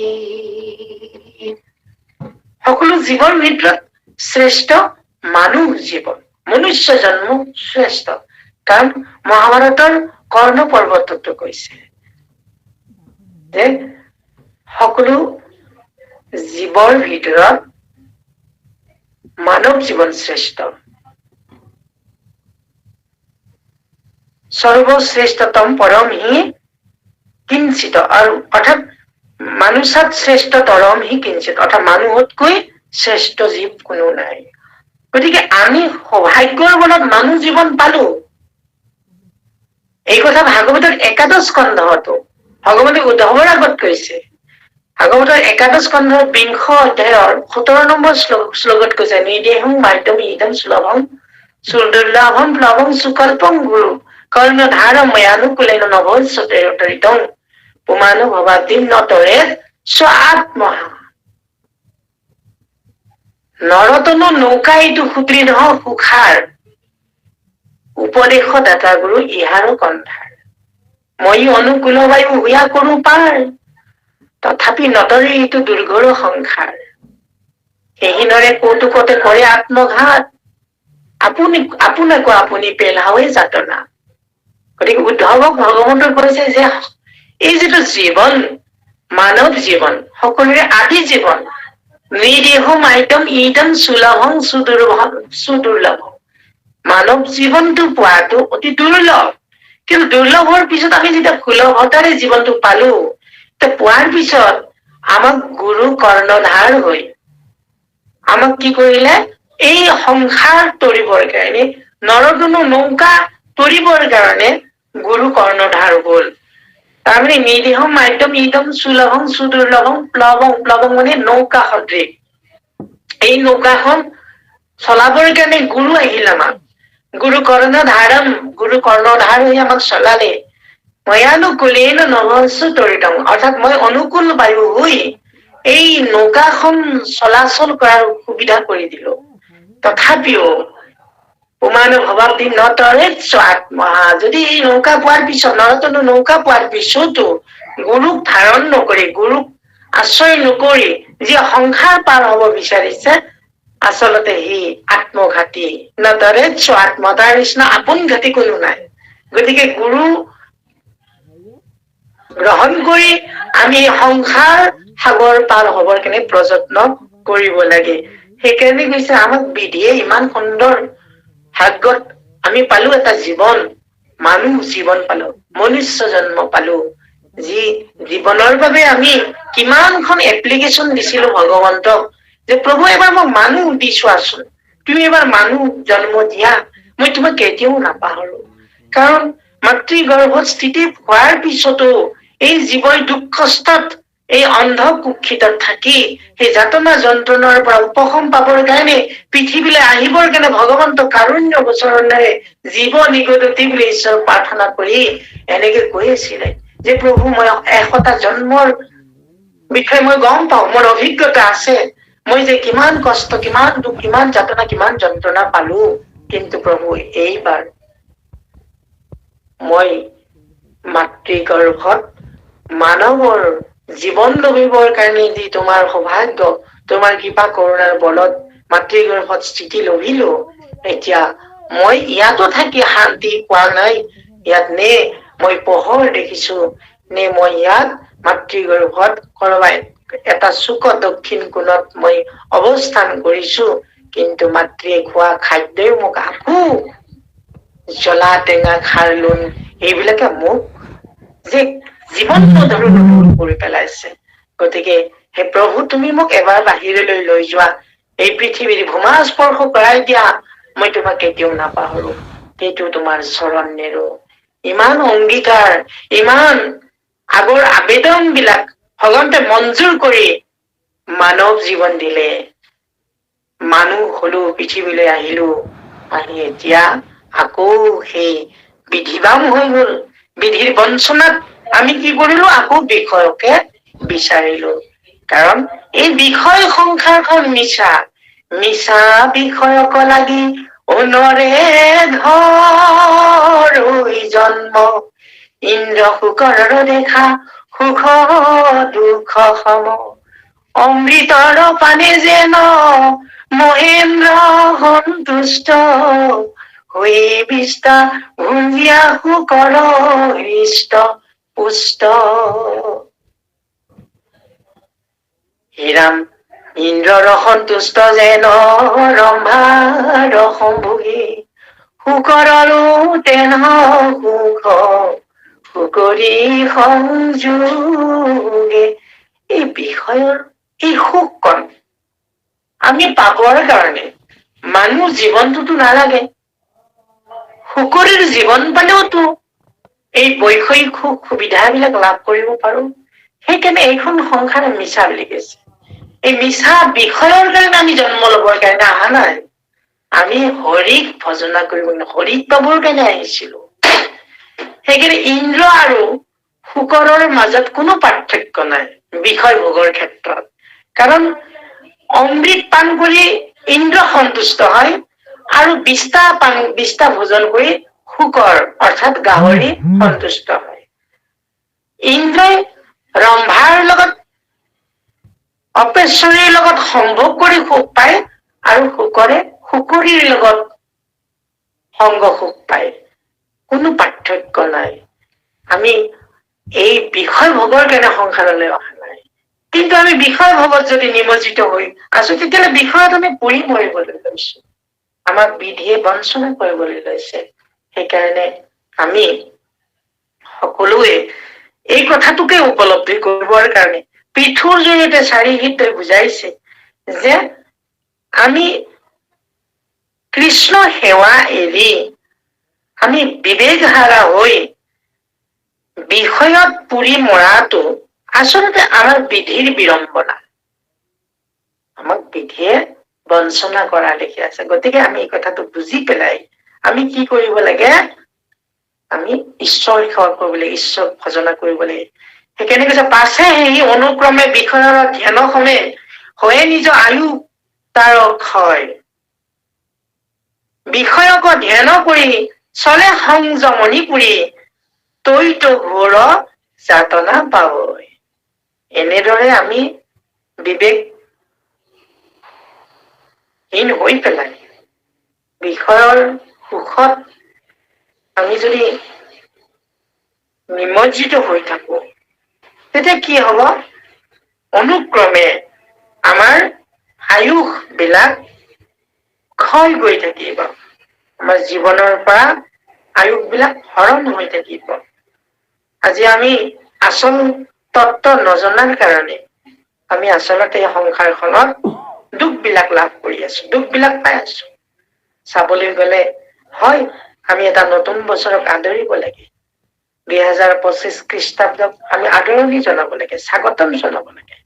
সকলো জীৱৰ ভিতৰত শ্ৰেষ্ঠ মানুহ জীৱন, মনুষ্য জন্ম শ্ৰেষ্ঠ। কাৰণ মহাভাৰতৰ কৰ্ণ পৰ্বততো কৈছে যে সকলো জীৱৰ ভিতৰত মানৱ জীৱন শ্ৰেষ্ঠ। সৰ্বশ্ৰেষ্ঠতম পৰম হি কিঞ্চিত, আৰু অৰ্থাৎ মানুষাত শ্ৰেষ্ঠ তৰম হি কিঞ্চিত, অৰ্থাৎ মানুহতকৈ শ্ৰেষ্ঠ জীৱ কোনো নাই। গতিকে আমি সৌভাগ্যৰ বলত মানুহ জীৱন পালো। এই কথা ভাগৱতৰ একাদশ স্কন্ধতো ভগৱানে উদ্ধৱৰ আগত কৈছে। ভাগৱতৰ একাদশ স্কন্ধৰ 20 অধ্যায়ৰ 17 নম্বৰ শ্লোকত কৈছে, নিদেহং মাধ্যম ইদম শ্লভম সুদুৰ্লভম প্লৱম সুকল্পম গুৰু কৰ্ণধাৰ ময়ানুকুলেন নভস্যতৰিতং পুমানো ভবাতিম নতৰে স্ব আত্মহা। নৰতনো নৌকা এইটো সুদৃঢ় সুখাৰ, উপদেশ দাতা গুৰু ইহাৰো কণ্ঠাৰ। মই অনুকূল বায়ু হুয়া কৰো পাৰ, তথাপি নতৰে এইটো দুৰ্ঘৰ সংসাৰ, সেইহিনৰে কৌতুকতে কৰে আত্মঘাত, আপোনাকো আপুনি পেলাৱে যাতনা। গতিকে উদ্ধৱক ভগৱন্তই কৈছে যে এই যিটো জীৱন, মানৱ জীৱন, সকলোৰে আদি জীৱন, নিদেহম আইতম ইদম সুলভম সুদুৰ্লভ। মানৱ জীৱনটো পোৱাটো অতি দুৰ্লভ, কিন্তু দুৰ্লভৰ পিছত আমি যেতিয়া সুলভতাৰে জীৱনটো পালো, পোৱাৰ পিছত আমাক গুৰু কৰ্ণধাৰ হৈ আমাক কি কৰিলে, এই সংসাৰ তৰিবৰ কাৰণে, নৰদনো নৌকা তৰিবৰ কাৰণে গুৰু কৰ্ণধাৰ হল। তাৰমানে নিদেহম আইতম ইদম সুলভম সুদুৰ্লভম প্লৱং, প্লৱং মানে নৌকা সদৃশ। এই নৌকাখন চলাবৰ কাৰণে গুৰু আহিল আমাক, গুৰু কৰ্ণধাৰম, গুৰু কৰ্ণধাৰ হৈ আমাক চলালে। ময়ানুকুলেন নভস্য তৰিতম, অৰ্থাৎ মই অনুকূল বায়ু হৈ এই নৌকাখন চলাচল কৰাৰ সুবিধা কৰি দিলো। তথাপিও উমান ভৱাব্দি নতৰে আত্মহা, যদি এই নৌকা পোৱাৰ পিছত, নৰতনো নৌকা পোৱাৰ পিছতো গুৰুক ধাৰণ নকৰি, গুৰুক আশ্ৰয় নকৰি যি সংসাৰ পাৰ হব বিচাৰিছে, আচলতে সি আত্মঘাতী। নতৰে আত্ম, তাৰ নিচিনা আপোন ঘাতী কোনো নাই। গতিকে গুৰু গ্ৰহণ কৰি আমি সংসাৰ সাগৰ পাৰ হবৰ কাৰণে প্ৰযত্ন কৰিব লাগে। সেইকাৰণে কৈছে আমাক বিধিয়ে ইমান সুন্দৰ ভাগ্যত আমি পালো এটা জীৱন, মানুহ জীৱন পালো, মনুষ্য জন্ম পালো, যি জীৱনৰ বাবে আমি কিমানখন এপ্লিকেশ্যন দিছিলো ভগৱন্তক, যে প্ৰভু এবাৰ মোক মানুহ দি চোৱাচোন, তুমি এবাৰ মানুহ জন্ম দিয়া, মই তোমাক কেতিয়াও নাপাহৰো। কাৰণ মাতৃ গৰ্ভত স্থিতি হোৱাৰ পিছতো এই জীৱই দুখ কষ্টত, এই অন্ধ কুক্ষিতত থাকি সেই যাতনা যন্ত্ৰণাৰ পৰা উপশম পাবৰ কাৰণে, পৃথিৱীলৈ আহিবৰ কাৰণে ভগৱন্ত কাৰুণ্য গোচৰণেৰে জীৱ নিগদতি বুলি ঈশ্বৰক প্ৰাৰ্থনা কৰি এনেকে কৈ আছিলে যে প্ৰভু মই 100টা জন্মৰ বিষয়ে মই গম পাওঁ, মোৰ অভিজ্ঞতা আছে, মই যে কিমান কষ্ট, কিমান দুখ, কিমান যাতনা, কিমান যন্ত্ৰণা পালো, কিন্তু প্ৰভু এইবাৰ মই মাতৃ গৰ্ভত মানৱৰ জীৱন লভিবৰ কাৰণে যি তোমাৰ সৌভাগ্য, তোমাৰ কৃপা কৰুণাৰ বলত মাতৃ গৰ্ভত স্থিতি লভিলো, এতিয়া মই ইয়াতো থাকি শান্তি পোৱা নাই, ইয়াত নে মই পোহৰ দেখিছো, নে মই ইয়াত মাতৃ গৰ্ভত কৰবাই এটা চুক দক্ষিণ কোণত মই অৱস্থান কৰিছো, কিন্তু মাতৃয়ে খোৱা খাদ্যই মোক আকৌ জ্বলা টেঙা খাৰ লোণ এইবিলাকে মোক যে জীৱন্ত দূৰ কৰি পেলাইছে। গতিকে হে প্ৰভু, তুমি মোক এবাৰ বাহিৰলৈ লৈ যোৱা, এই পৃথিৱীৰ ভূমা স্পৰ্শ কৰাই দিয়া, মই তোমাক কেতিয়াও নাপাহৰো, সেইটো তোমাৰ চৰণ নেৰো। ইমান অংগীকাৰ, ইমান আগৰ আবেদন বিলাক ভগৱন্তে মঞ্জুৰ কৰি মানৱ জীৱন দিলে, মানুহ হলো, পৃথিৱীলৈ আহিলো, আহি এতিয়া আকৌ সেই বিধিবাম হৈ গল, বিধিৰ বঞ্চনাত আমি কি কৰিলো, আকৌ বিষয়কে বিচাৰিলো। কাৰণ এই বিষয় সংসাৰখন মিছা, মিছা বিষয়ক লাগি ঊনৰে ধৰ জন্ম, ইন্দ্ৰ শুকৰৰ দেখা সুখ দুখ সম, অমৃতৰ পানে যেন মহেন্দ্ৰ সন্তুষ্ট, হৈ বিস্তা ভুঞ্জিয়া শুকৰ হৃষ্ট পুষ্ট। হিৰাম ইন্দ্ৰৰ সন্তুষ্ট যেন ৰম্ভাৰ সম্ভোগী, শুকৰৰো তেন সুখ শুকৰি সংযোগে। এই বিষয়ৰ এই সুখকণ আমি পাবৰ কাৰণে মানুহ জীৱনটোতো নালাগে, শুকৰীৰ জীৱন পালেওতো এই বৈষয়িক সুখ সুবিধাবিলাক লাভ কৰিব পাৰো। সেইকাৰণে এইখন সংসাৰ মিছা বুলি কৈছে। এই মিছা বিষয়ৰ কাৰণে আমি জন্ম লবৰ কাৰণে অহা নাই, আমি হৰিক ভজনা কৰিব, হৰিক পাবৰ কাৰণে আহিছিলো। সেইকাৰণে ইন্দ্ৰ আৰু শুকৰৰ মাজত কোনো পাৰ্থক্য নাই বিষয় ভোগৰ ক্ষেত্ৰত। কাৰণ অমৃত পান কৰি ইন্দ্ৰ সন্তুষ্ট হয়, আৰু বিস্তা ভোজন কৰি শুকৰ অৰ্থাৎ গাহৰি সন্তুষ্ট হয়। ইন্দ্ৰই ৰম্ভাৰ লগত অপেশ্বৰীৰ লগত সম্ভোগ কৰি সুখ পায় আৰু সুখৰে সুখৰীৰ লগত সংগ সুখ পায়। কোনো পাৰ্থক্য নাই। আমি এই বিষয় ভোগৰ কাৰণে সংসাৰলৈ অহা নাই। কিন্তু আমি বিষয় ভোগত যদি নিমজ্জিত হৈ আছো, তেতিয়াহ'লে বিষয়ত আমি পৰি মৰিবলৈ লৈছো। আমাক বিধিয়ে বঞ্চনা কৰিবলৈ লৈছে। সেইকাৰণে আমি সকলোৱে এই কথাটোকে উপলব্ধি কৰিবৰ কাৰণে পৃথুৰ জৰিয়তে চাৰিহিতে বুজাইছে যে আমি কৃষ্ণ সেৱা এৰি আমি বিবেক হাৰা হৈ বিষয়ত পুৰি মৰাটো আচলতে আমাৰ বিধিৰ বিড়ম্বনা। আমাক বিধিয়ে বঞ্চনা কৰা দেখি আছে। গতিকে আমি এই কথাটো বুজি পেলাই আমি কি কৰিব লাগে? আমি ঈশ্বৰ সেৱা কৰিব লাগে, ঈশ্বৰ ভজনা কৰিব লাগে। সেইকাৰণে কৈছে পাছে সেই অনুক্ৰমে বিষয়ৰ ধ্যান সমে হয়ে নিজ আয়ু তাৰ ক্ষয়। বিষয়ক ধ্যান কৰি চলে সংযমনি পুৰি তৈত ঘোৰ যাতনা পাৱই। এনেদৰে আমি বিবেকহীন হৈ পেলাই বিষয়ৰ সুখত আমি যদি নিমজ্জিত হৈ থাকো, তেতিয়া কি হব? অনুক্ৰমে আমাৰ আয়ুস বিলাক ক্ষয় গৈ থাকিব। আমাৰ জীৱনৰ পৰা আয়ুস বিলাক হৰণ হৈ থাকিব। আজি আমি আচল তত্ত্ব নজনাৰ কাৰণে আমি আচলতে এই সংসাৰখনত দুখ বিলাক লাভ কৰি আছো, দুখ বিলাক পাই আছো। চাবলৈ গলে হয়, আমি এটা নতুন বছৰক আদৰিব লাগে। 2025 খ্ৰীষ্টাব্দক আমি আদৰণি জনাব লাগে, স্বাগতম জনাব লাগে।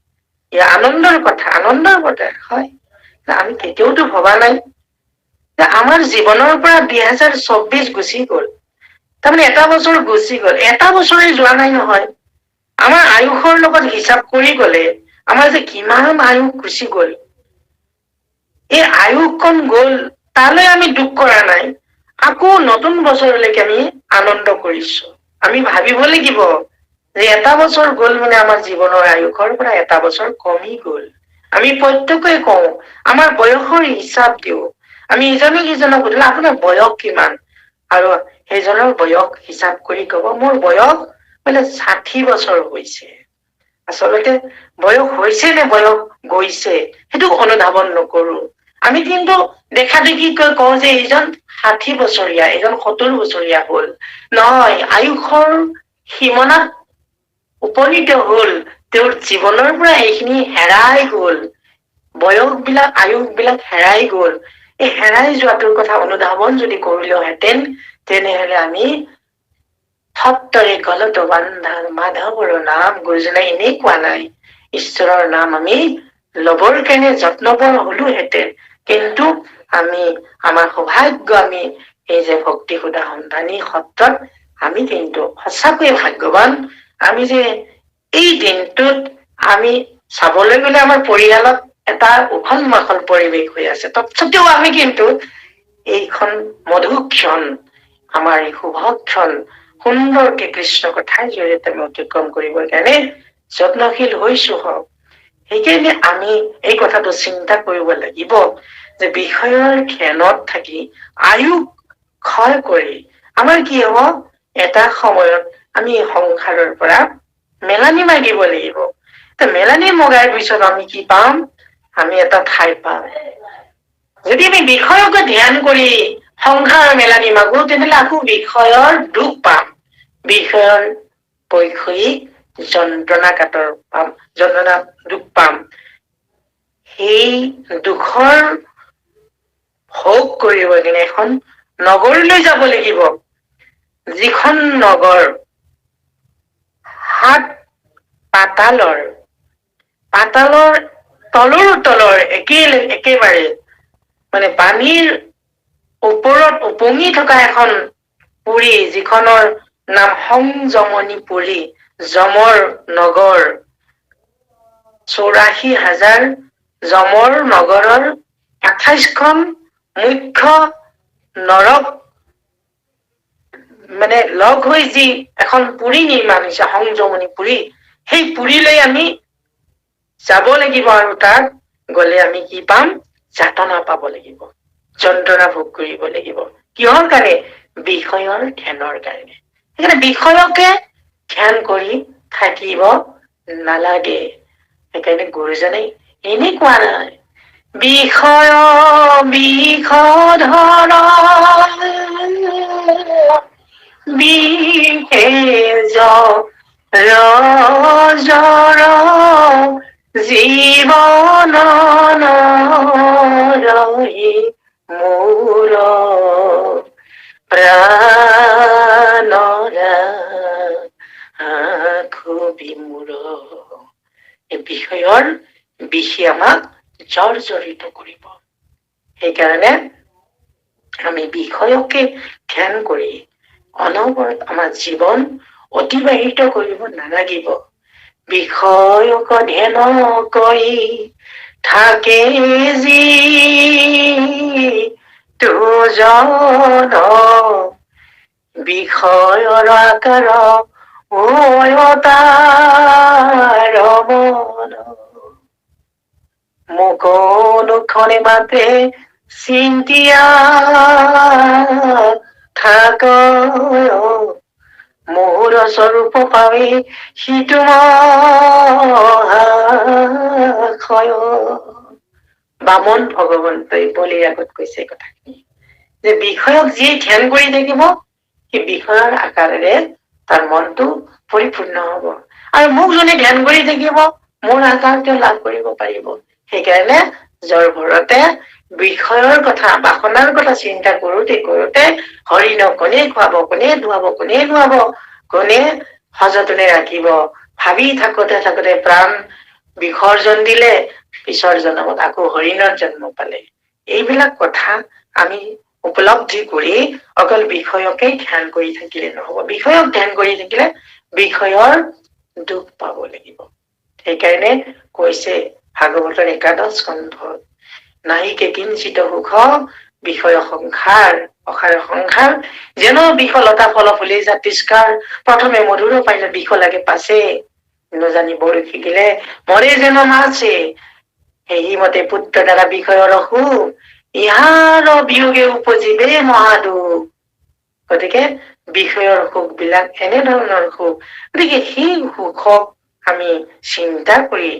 এয়া আনন্দৰ কথা, আনন্দৰ বতৰা হয়। আমি কেতিয়াওতো ভবা নাই যে আমাৰ জীৱনৰ পৰা 2024 গুচি গল। তাৰমানে এটা বছৰ গুচি গল, এটা বছৰে যোৱা নাই নহয়। আমাৰ আয়ুসৰ লগত হিচাপ কৰি গলে আমাৰ যে কিমান আয়ুস গুচি গল। এই আয়ুসকণ গল, তালৈ আমি দুখ কৰা নাই। আকৌ নতুন বছৰলৈকে আমি আনন্দ কৰিছো। আমি ভাবিব লাগিব যে এটা বছৰ গল মানে আমাৰ জীৱনৰ আয়ুসৰ পৰা এটা বছৰ কমি গল। আমি প্ৰত্যেকেই কওঁ, আমাৰ বয়সৰ হিচাপ দিওঁ। আমি ইজনে সিজনক সুধিলে আপোনাৰ বয়স কিমান? আৰু সেইজনৰ বয়স হিচাপ কৰি কব, মোৰ বয়স বোলে 60 বছৰ হৈছে। আচলতে বয়স হৈছে নে বয়স গৈছে সেইটো অনুধাৱন নকৰো। আমি কিন্তু দেখা দেখিকৈ কওঁ যে এইজন 60 বছৰীয়া, এইজন 70 বছৰীয়া হল। নহয়, আয়ুসৰ সীমনাত উপনীত হল, তেওঁৰ জীৱনৰ পৰা এইখিনি হেৰাই গল। বয়স বিলাক, আয়ুস বিলাক হেৰাই গল। এই হেৰাই যোৱাটোৰ কথা অনুধাৱন যদি কৰিলোহেঁতেন, তেনেহলে আমি সত্তৰে গলত বান্ধা মাধৱৰ নাম, গুৰুজনাই এনেই কোৱা নাই। ঈশ্বৰৰ নাম আমি লবৰ কাৰণে যত্নপৰ হলোহেঁতেন, কিন্তু আমি আমাৰ সৌভাগ্য, আমি এই যে ভক্তি সুধা সন্ধানী সত্ৰত আমি কিন্তু সঁচাকৈয়ে ভাগ্যৱান। আমি যে এই দিনটোত আমি চাবলৈ গলে আমাৰ পৰিয়ালত এটা উখল মাখল পৰিৱেশ হৈ আছে, তৎসত্বেও আমি কিন্তু এইখন মধুক্ষণ, আমাৰ এই শুভক্ষণ সুন্দৰকে কৃষ্ণ কথাৰ জৰিয়তে আমি অতিক্ৰম কৰিবৰ কাৰণে যত্নশীল হৈছো হওক। সেইকাৰণে আমি এই কথাটো চিন্তা কৰিব লাগিব যে বিষয়ৰ ধ্যানত থাকি আয়ুস ক্ষয় কৰি আমাৰ কি হব? এটা সময়ত আমি সংসাৰৰ পৰা মেলানি মাগিব লাগিব। মেলানি মগাৰ পিছত আমি কি পাম? আমি এটা ঠাই পাম। যদি আমি বিষয়কে ধ্যান কৰি সংসাৰ মেলানি মাগো, তেনেহলে আকৌ বিষয়ৰ দুখ পাম। বিষয়ৰ বৈষয়িক যন্ত্ৰণা কাতৰ পাম, যন্ত্ৰণা দুখ পাম। সেই দুখৰ ভোগ কৰিব কিনে এখন নগৰলৈ যাব লাগিব, যিখন নগৰ সাত পাতালৰ, পাতালৰ তলৰ একেবাৰে মানে পানীৰ ওপৰত উপঙি থকা এখন পুৰী, যিখনৰ নাম সংযমনি পুৰী, যমৰ নগৰ। 84,000 যমৰ নগৰৰ 28খন মুখ্য নৰক মানে লগ হৈ যি এখন পুৰী নিৰ্মাণ হৈছে, সংযমনি পুৰী, সেই পুৰীলৈ আমি যাব লাগিব আৰু তাত গলে আমি কি পাম? যাতনা পাব লাগিব, যন্ত্ৰণা ভোগ কৰিব লাগিব। কিহৰ কাৰণে? বিষয়ৰ ধ্যানৰ কাৰণে। সেইকাৰণে বিষয়কে ধ্যান কৰি থাকিব নালাগে। সেইকাৰণে গুৰুজনে এনেই কোৱা নাই, বিষয় বিষধৰ বিশেষ ৰজৰ জীৱন ৰহি মোৰ প্ৰাণৰা বিমূৰ। এই বিষয়ৰ বিষে আমাক জৰ্জৰিত কৰিব। সেইকাৰণে আমি বিষয়কে ধ্যান কৰি অনবৰত আমাৰ জীৱন অতিবাহিত কৰিব নালাগিব। বিষয়ক ধ্যান কৰি থাকে যি দুজন বিষয়ৰ আকাৰ তাৰ মন। মোক অনুক্ষণে মাতে চিন্তিয়া থাক, মোৰ স্বৰূপ পাবি সিটো মহাশয়। বামন ভগৱন্তই বলিৰ আগত কৈছে এই কথাখিনি, যে বিষয়ক যি ধ্যান কৰি থাকিব সেই বিষয়ৰ আকাৰেৰে তাৰ মনটো পৰিপূৰ্ণ হব। আৰু মোক যোনে ধ্যান কৰি থাকিব মোৰ আকাৰ তেওঁ লাভ কৰিব পাৰিব। সেইকাৰণে যৰ ঘৰতে বিষয়ৰ কথা, বাসনাৰ কথা চিন্তা কৰোতে কৰোতে হৰিণক কোনে খুৱাব, কোনে ধুৱাব, কোনে নুৱাব, কোনে সযতনে ৰাখিব, ভাবি থাকোতে থাকোতে প্ৰাণ বিসৰ্জন দিলে, পিছৰ জন্মত আকৌ হৰিণৰ জন্ম পালে। এইবিলাক কথা আমি উপলব্ধি কৰি অকল বিষয়কে ধ্যান কৰি থাকিলে নহব। বিষয়ক ধ্যান কৰি থাকিলে বিষয়ৰ দুখ পাব লাগিব। সেইকাৰণে কৈছে ভাগৱতৰ ১১ স্কন্ধত, নাহিকে কিঞ্চিত সুখ বিষয় সংসাৰ, অসাৰ সংসাৰ যেন বিফলতা ফল ফুলি জাতিষ্কাৰ। প্ৰথমে মধুৰ পাইলে বিষ লাগে পাছে, নজানি বৰ শিকিলে মৰে যেন মাছে। সেই মতে পুত্ৰ দ্বাৰা বিষয়ৰ সুখ, ইহাৰ বিয়োগে উপজিবে মহাদুখ। গতিকে বিষয়ৰ সুখ বিলাক এনেধৰণৰ সুখ। গতিকে সেই সুখক আমি চিন্তা কৰি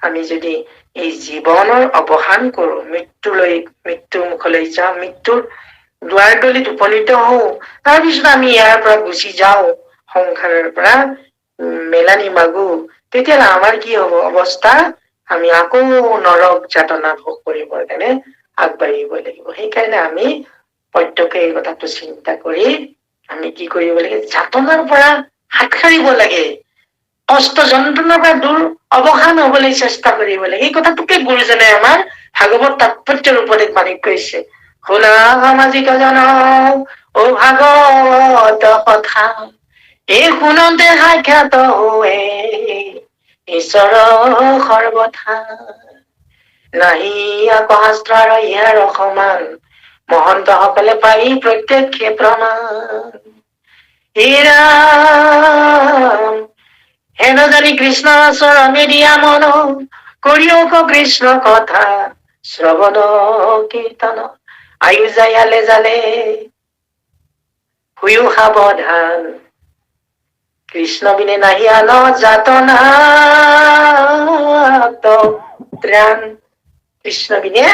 আমি যদি এই জীৱনৰ অৱসান কৰো, মৃত্যুৰ মুখলৈ যাওঁ, মৃত্যুৰ দুৱাৰদলিত উপনীত হওঁ, তাৰপিছত আমি ইয়াৰ পৰা গুচি যাওঁ, সংসাৰৰ পৰা মেলানি মাগো, তেতিয়াহলে আমাৰ কি হব অৱস্থা? আমি আকৌ নৰক যাতনা ভোগ কৰিবৰ কাৰণে আগবাঢ়িব লাগিব। সেইকাৰণে আমি প্ৰত্যেকে এই কথাটো চিন্তা কৰি আমি কি কৰিব লাগে? যাতনাৰ পৰা হাত সাৰিব লাগে, কষ্ট যন্ত্ৰণাৰ পৰা দূৰ অৱসান হবলৈ চেষ্টা কৰিব লাগে। এই কথাটোকে গুৰুজনে আমাৰ ভাগৱত তাৎপৰ্যৰ উপদেশ বাণী কৈছে। শুনা সামাজিক জন ও ভাগৱত কথা, এই শুনতে সাক্ষাৎ হোৱে ঈশ্বৰ সৰ্বথা। নাহি আকৌ শাস্ত্ৰ আৰু ইয়াৰ সমান, মহন্ত সকলে পাই প্ৰত্যক্ষে প্ৰমাণ। হে ৰাম হেন জানি কৃষ্ণ চৰণে দিয়া মন, কৰিয়ক কৃষ্ণ কথা শ্ৰৱণ কীৰ্তন। আয়ু যায়ালে জালে শুয়ো সাৱধান, কৃষ্ণ বিনে নাহি আন যাতনা ত্ৰাণ। কৃষ্ণ বিনে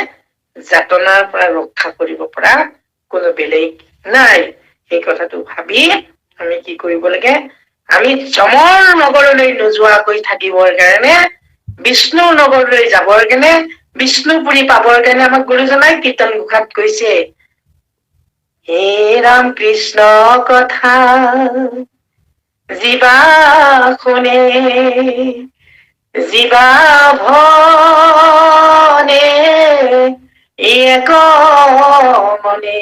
যাতনাৰ পৰা ৰক্ষা কৰিব পৰা কোনো বেলেগ নাই। সেই কথাটো ভাবি আমি কি কৰিব লাগে? আমি যমৰ নগৰলৈ নোযোৱাকৈ থাকিবৰ কাৰণে, বিষ্ণুৰ নগৰলৈ যাবৰ কাৰণে, বিষ্ণুপুৰী পাবৰ কাৰণে আমাক গুৰুজনাই কীৰ্তন ঘোষাত কৈছে, হে ৰাম কৃষ্ণ কথা জীৱা শুনে, জীৱা ভনে এক মনে।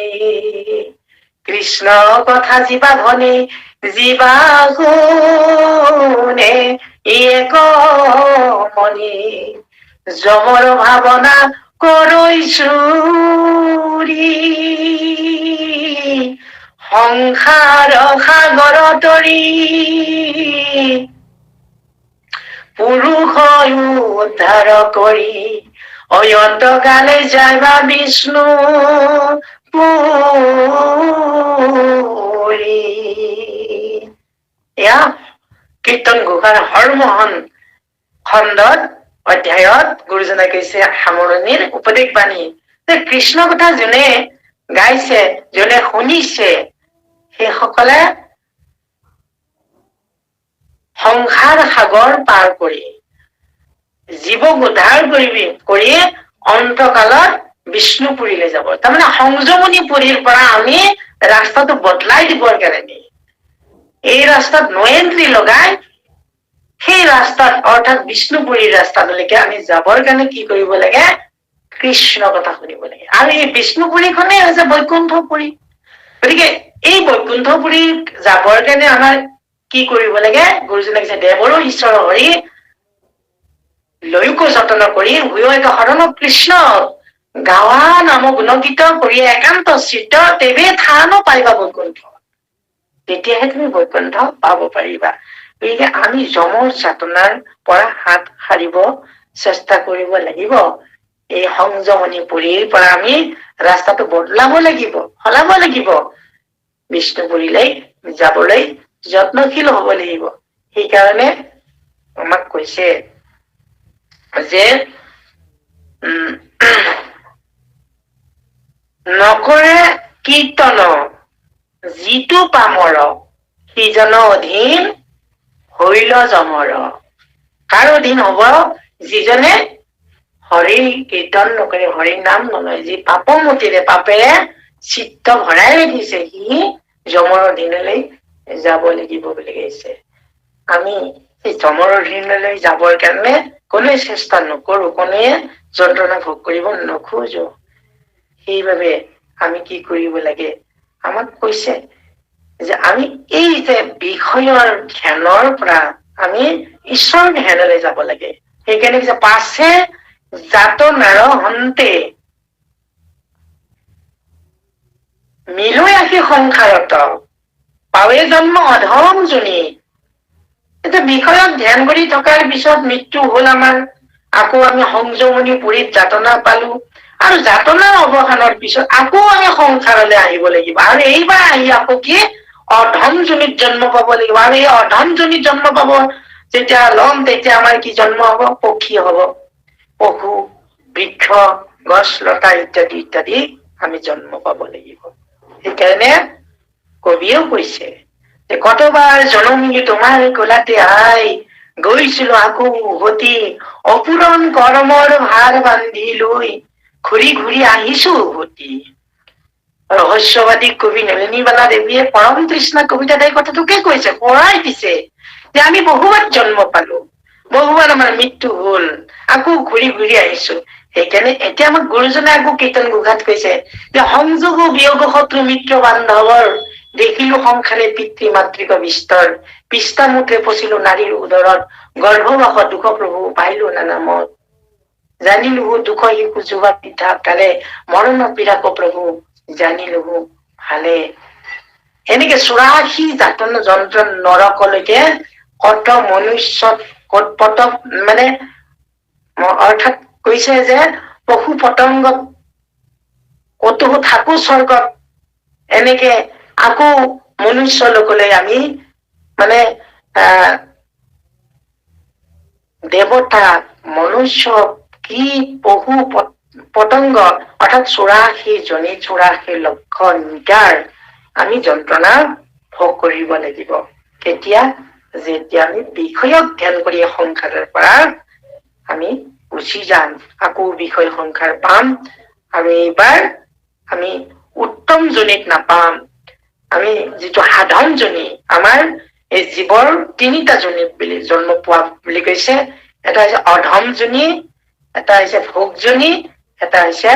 কৃষ্ণ কথা জীৱা ভনে, জীৱা শুনে এক মনে। যমৰ ভাৱনা কৰৈ চুৰি, সংসাৰ সাগৰ তৰি। পুৰুষ উদ্ধাৰ কৰি অয়ত গালে যাইবা বিষ্ণু পুৰি। এয়া কীৰ্তন ঘোষাৰ হৰমোহন খণ্ডত অধ্যায়ত গুৰুজনাই কৈছে সামৰণিৰ উপদেশ বাণী যে কৃষ্ণ কথা যোনে গাইছে, যোনে শুনিছে, সেই সকলে সংসাৰ সাগৰ পাৰ কৰি জীৱক উদ্ধাৰ কৰি অন্তকালত বিষ্ণুপুৰীলৈ যাব। তাৰমানে সংযমনী পুৰীৰ পৰা আমি ৰাস্তাটো বদলাই দিবৰ কাৰণে এই ৰাস্তাত নো এন্ট্ৰি লগাই সেই ৰাস্তাত অৰ্থাৎ বিষ্ণুপুৰীৰ ৰাস্তালৈকে আমি যাবৰ কাৰণে কি কৰিব লাগে? কৃষ্ণ কথা শুনিব লাগে। আৰু এই বিষ্ণুপুৰীখনেই হৈছে বৈকুণ্ঠপুৰী। গতিকে এই বৈকুণ্ঠপুৰী যাবৰ কাৰণে আমাৰ কি কৰিব লাগে? গুৰুজনাই কৈছে দেৱৰো ঈশ্বৰ হৰি লৈকো যতন কৰি হুয়ৈক হৰণ কৃষ্ণ গাৱা নাম গুণগীত কৰি একান্ত চিত্ত তেৱে থানো পাৰিবা বৈকুণ্ঠ। তেতিয়াহে তুমি বৈকুণ্ঠ পাব পাৰিবা। গতিকে আমি যমৰ যাতনাৰ পৰা হাত সাৰিব চেষ্টা কৰিব লাগিব। এই সংযমনী পুৰীৰ পৰা আমি ৰাস্তাটো বদলাব লাগিব, সলাব লাগিব। বিষ্ণুপুৰীলৈ যাবলৈ যত্নশীল হব লাগিব। সেইকাৰণে আমাক কৈছে যে নকৰে কীৰ্তন যিটো পামৰ সিজন অধীন হৈল যমৰ। কাৰ অধীন হব? যিজনে হৰি কীৰ্তন নকৰে, হৰি নাম নলয়, যি পাপমতিৰে পাপেৰে চিত্ত ভৰাই ৰাখিছে, সি যমৰ অধীনলৈ যাব লাগিব বুলি কৈছে। আমি সেই যমৰ অধীনলৈ যাবৰ কাৰণে কোনোৱে চেষ্টা নকৰো, কোনোৱে যন্ত্ৰণা ভোগ কৰিব নোখোজো। সেইবাবে আমি কি কৰিব লাগে? আমাক কৈছে যে আমি এই যে বিষয়ৰ ধ্যানৰ পৰা আমি ঈশ্বৰ ধ্যানলৈ যাব লাগে। সেইকাৰণে যে পাছে যাতনাৰ হন্তে মিলৈ আহি সংসাৰত পাৱে জন্ম অধম জনী। এতিয়া বিষয়ক ধ্যান কৰি থকাৰ পিছত মৃত্যু হল আমাৰ, আকৌ আমি সংযমনী পুৰীত যাতনা পালো, আৰু যাতনাৰ অৱসানৰ পিছত আকৌ আমি সংসাৰলৈ আহিব লাগিব। আৰু এইবাৰ আহি আকৌ কি? অধম জনীত জন্ম পাব লাগিব। আৰু এই অধম জনীত জন্ম পাব যেতিয়া লম, তেতিয়া আমাৰ কি জন্ম হব? পক্ষী হব, পশু, বৃক্ষ, গছ লতা ইত্যাদি ইত্যাদি আমি জন্ম পাব লাগিব। সেইকাৰণে কবিয়েও কৈছে যে কতবাৰ জনমী তোমাৰ কোলাতে আই, গৈছিলো আকৌ উভতি অপূৰণ কৰ্মৰ ভাৰ বান্ধি লৈ ঘূৰি ঘূৰি আহিছো উভতি। ৰহস্যবাদী কবি নলিনীবালা দেৱীয়ে পৰম তৃষ্ণা কবিতাত এই কথাটোকে কৈছে, পৰাই দিছে যে আমি বহুবাৰ জন্ম পালো, বহুবাৰ আমাৰ মৃত্যু হল, আকৌ ঘূৰি ঘূৰি আহিছো। সেইকাৰণে এতিয়া আমাক গুৰুজনে আকৌ কীৰ্তন ঘোষাত কৈছে যে সংযোগ বিয়োগ শত্ৰু মিত্ৰ বান্ধৱৰ দেখিলো সংসাৰে পিতৃ মাতৃক বিস্তৰ, পিষ্টামুখে পচিলো নাৰীৰ উদৰত, গৰ্ভবাসত দুখ প্ৰভু পাইলো নানামত, জানিলো দুখ শিশু যুৱা পিঠা কালে, মৰণ পীড়াক প্ৰভু জানিলো ভালে। এনেকে 84 যাতন যন্ত্ৰ নৰকলৈকে কত মনুষ্য পত মানে অৰ্থাৎ কৈছে যে পশু পতংগ কতো থাকো স্বৰ্গত, এনেকে আকৌ মনুষ্য লোকলৈ আমি মানে দেৱতা মনুষ্য কি পশু পতংগ অৰ্থাৎ 84 জনী 84 লক্ষ নিগাৰ আমি যন্ত্ৰণা ভোগ কৰিব লাগিব। কেতিয়া? যেতিয়া আমি বিষয়ক ধ্যান কৰি সংসাৰৰ পৰা আমি গুচি যাম, আকৌ বিষয় সংসাৰ পাম, আৰু এইবাৰ আমি উত্তম জনীত নাপাম। আমি যিটো সাধন জনী, আমাৰ এই জীৱৰ 3টা জনীত বুলি জন্ম পোৱা বুলি কৈছে। এটা হৈছে অধম জনী, এটা হৈছে ভোগজনী, এটা হৈছে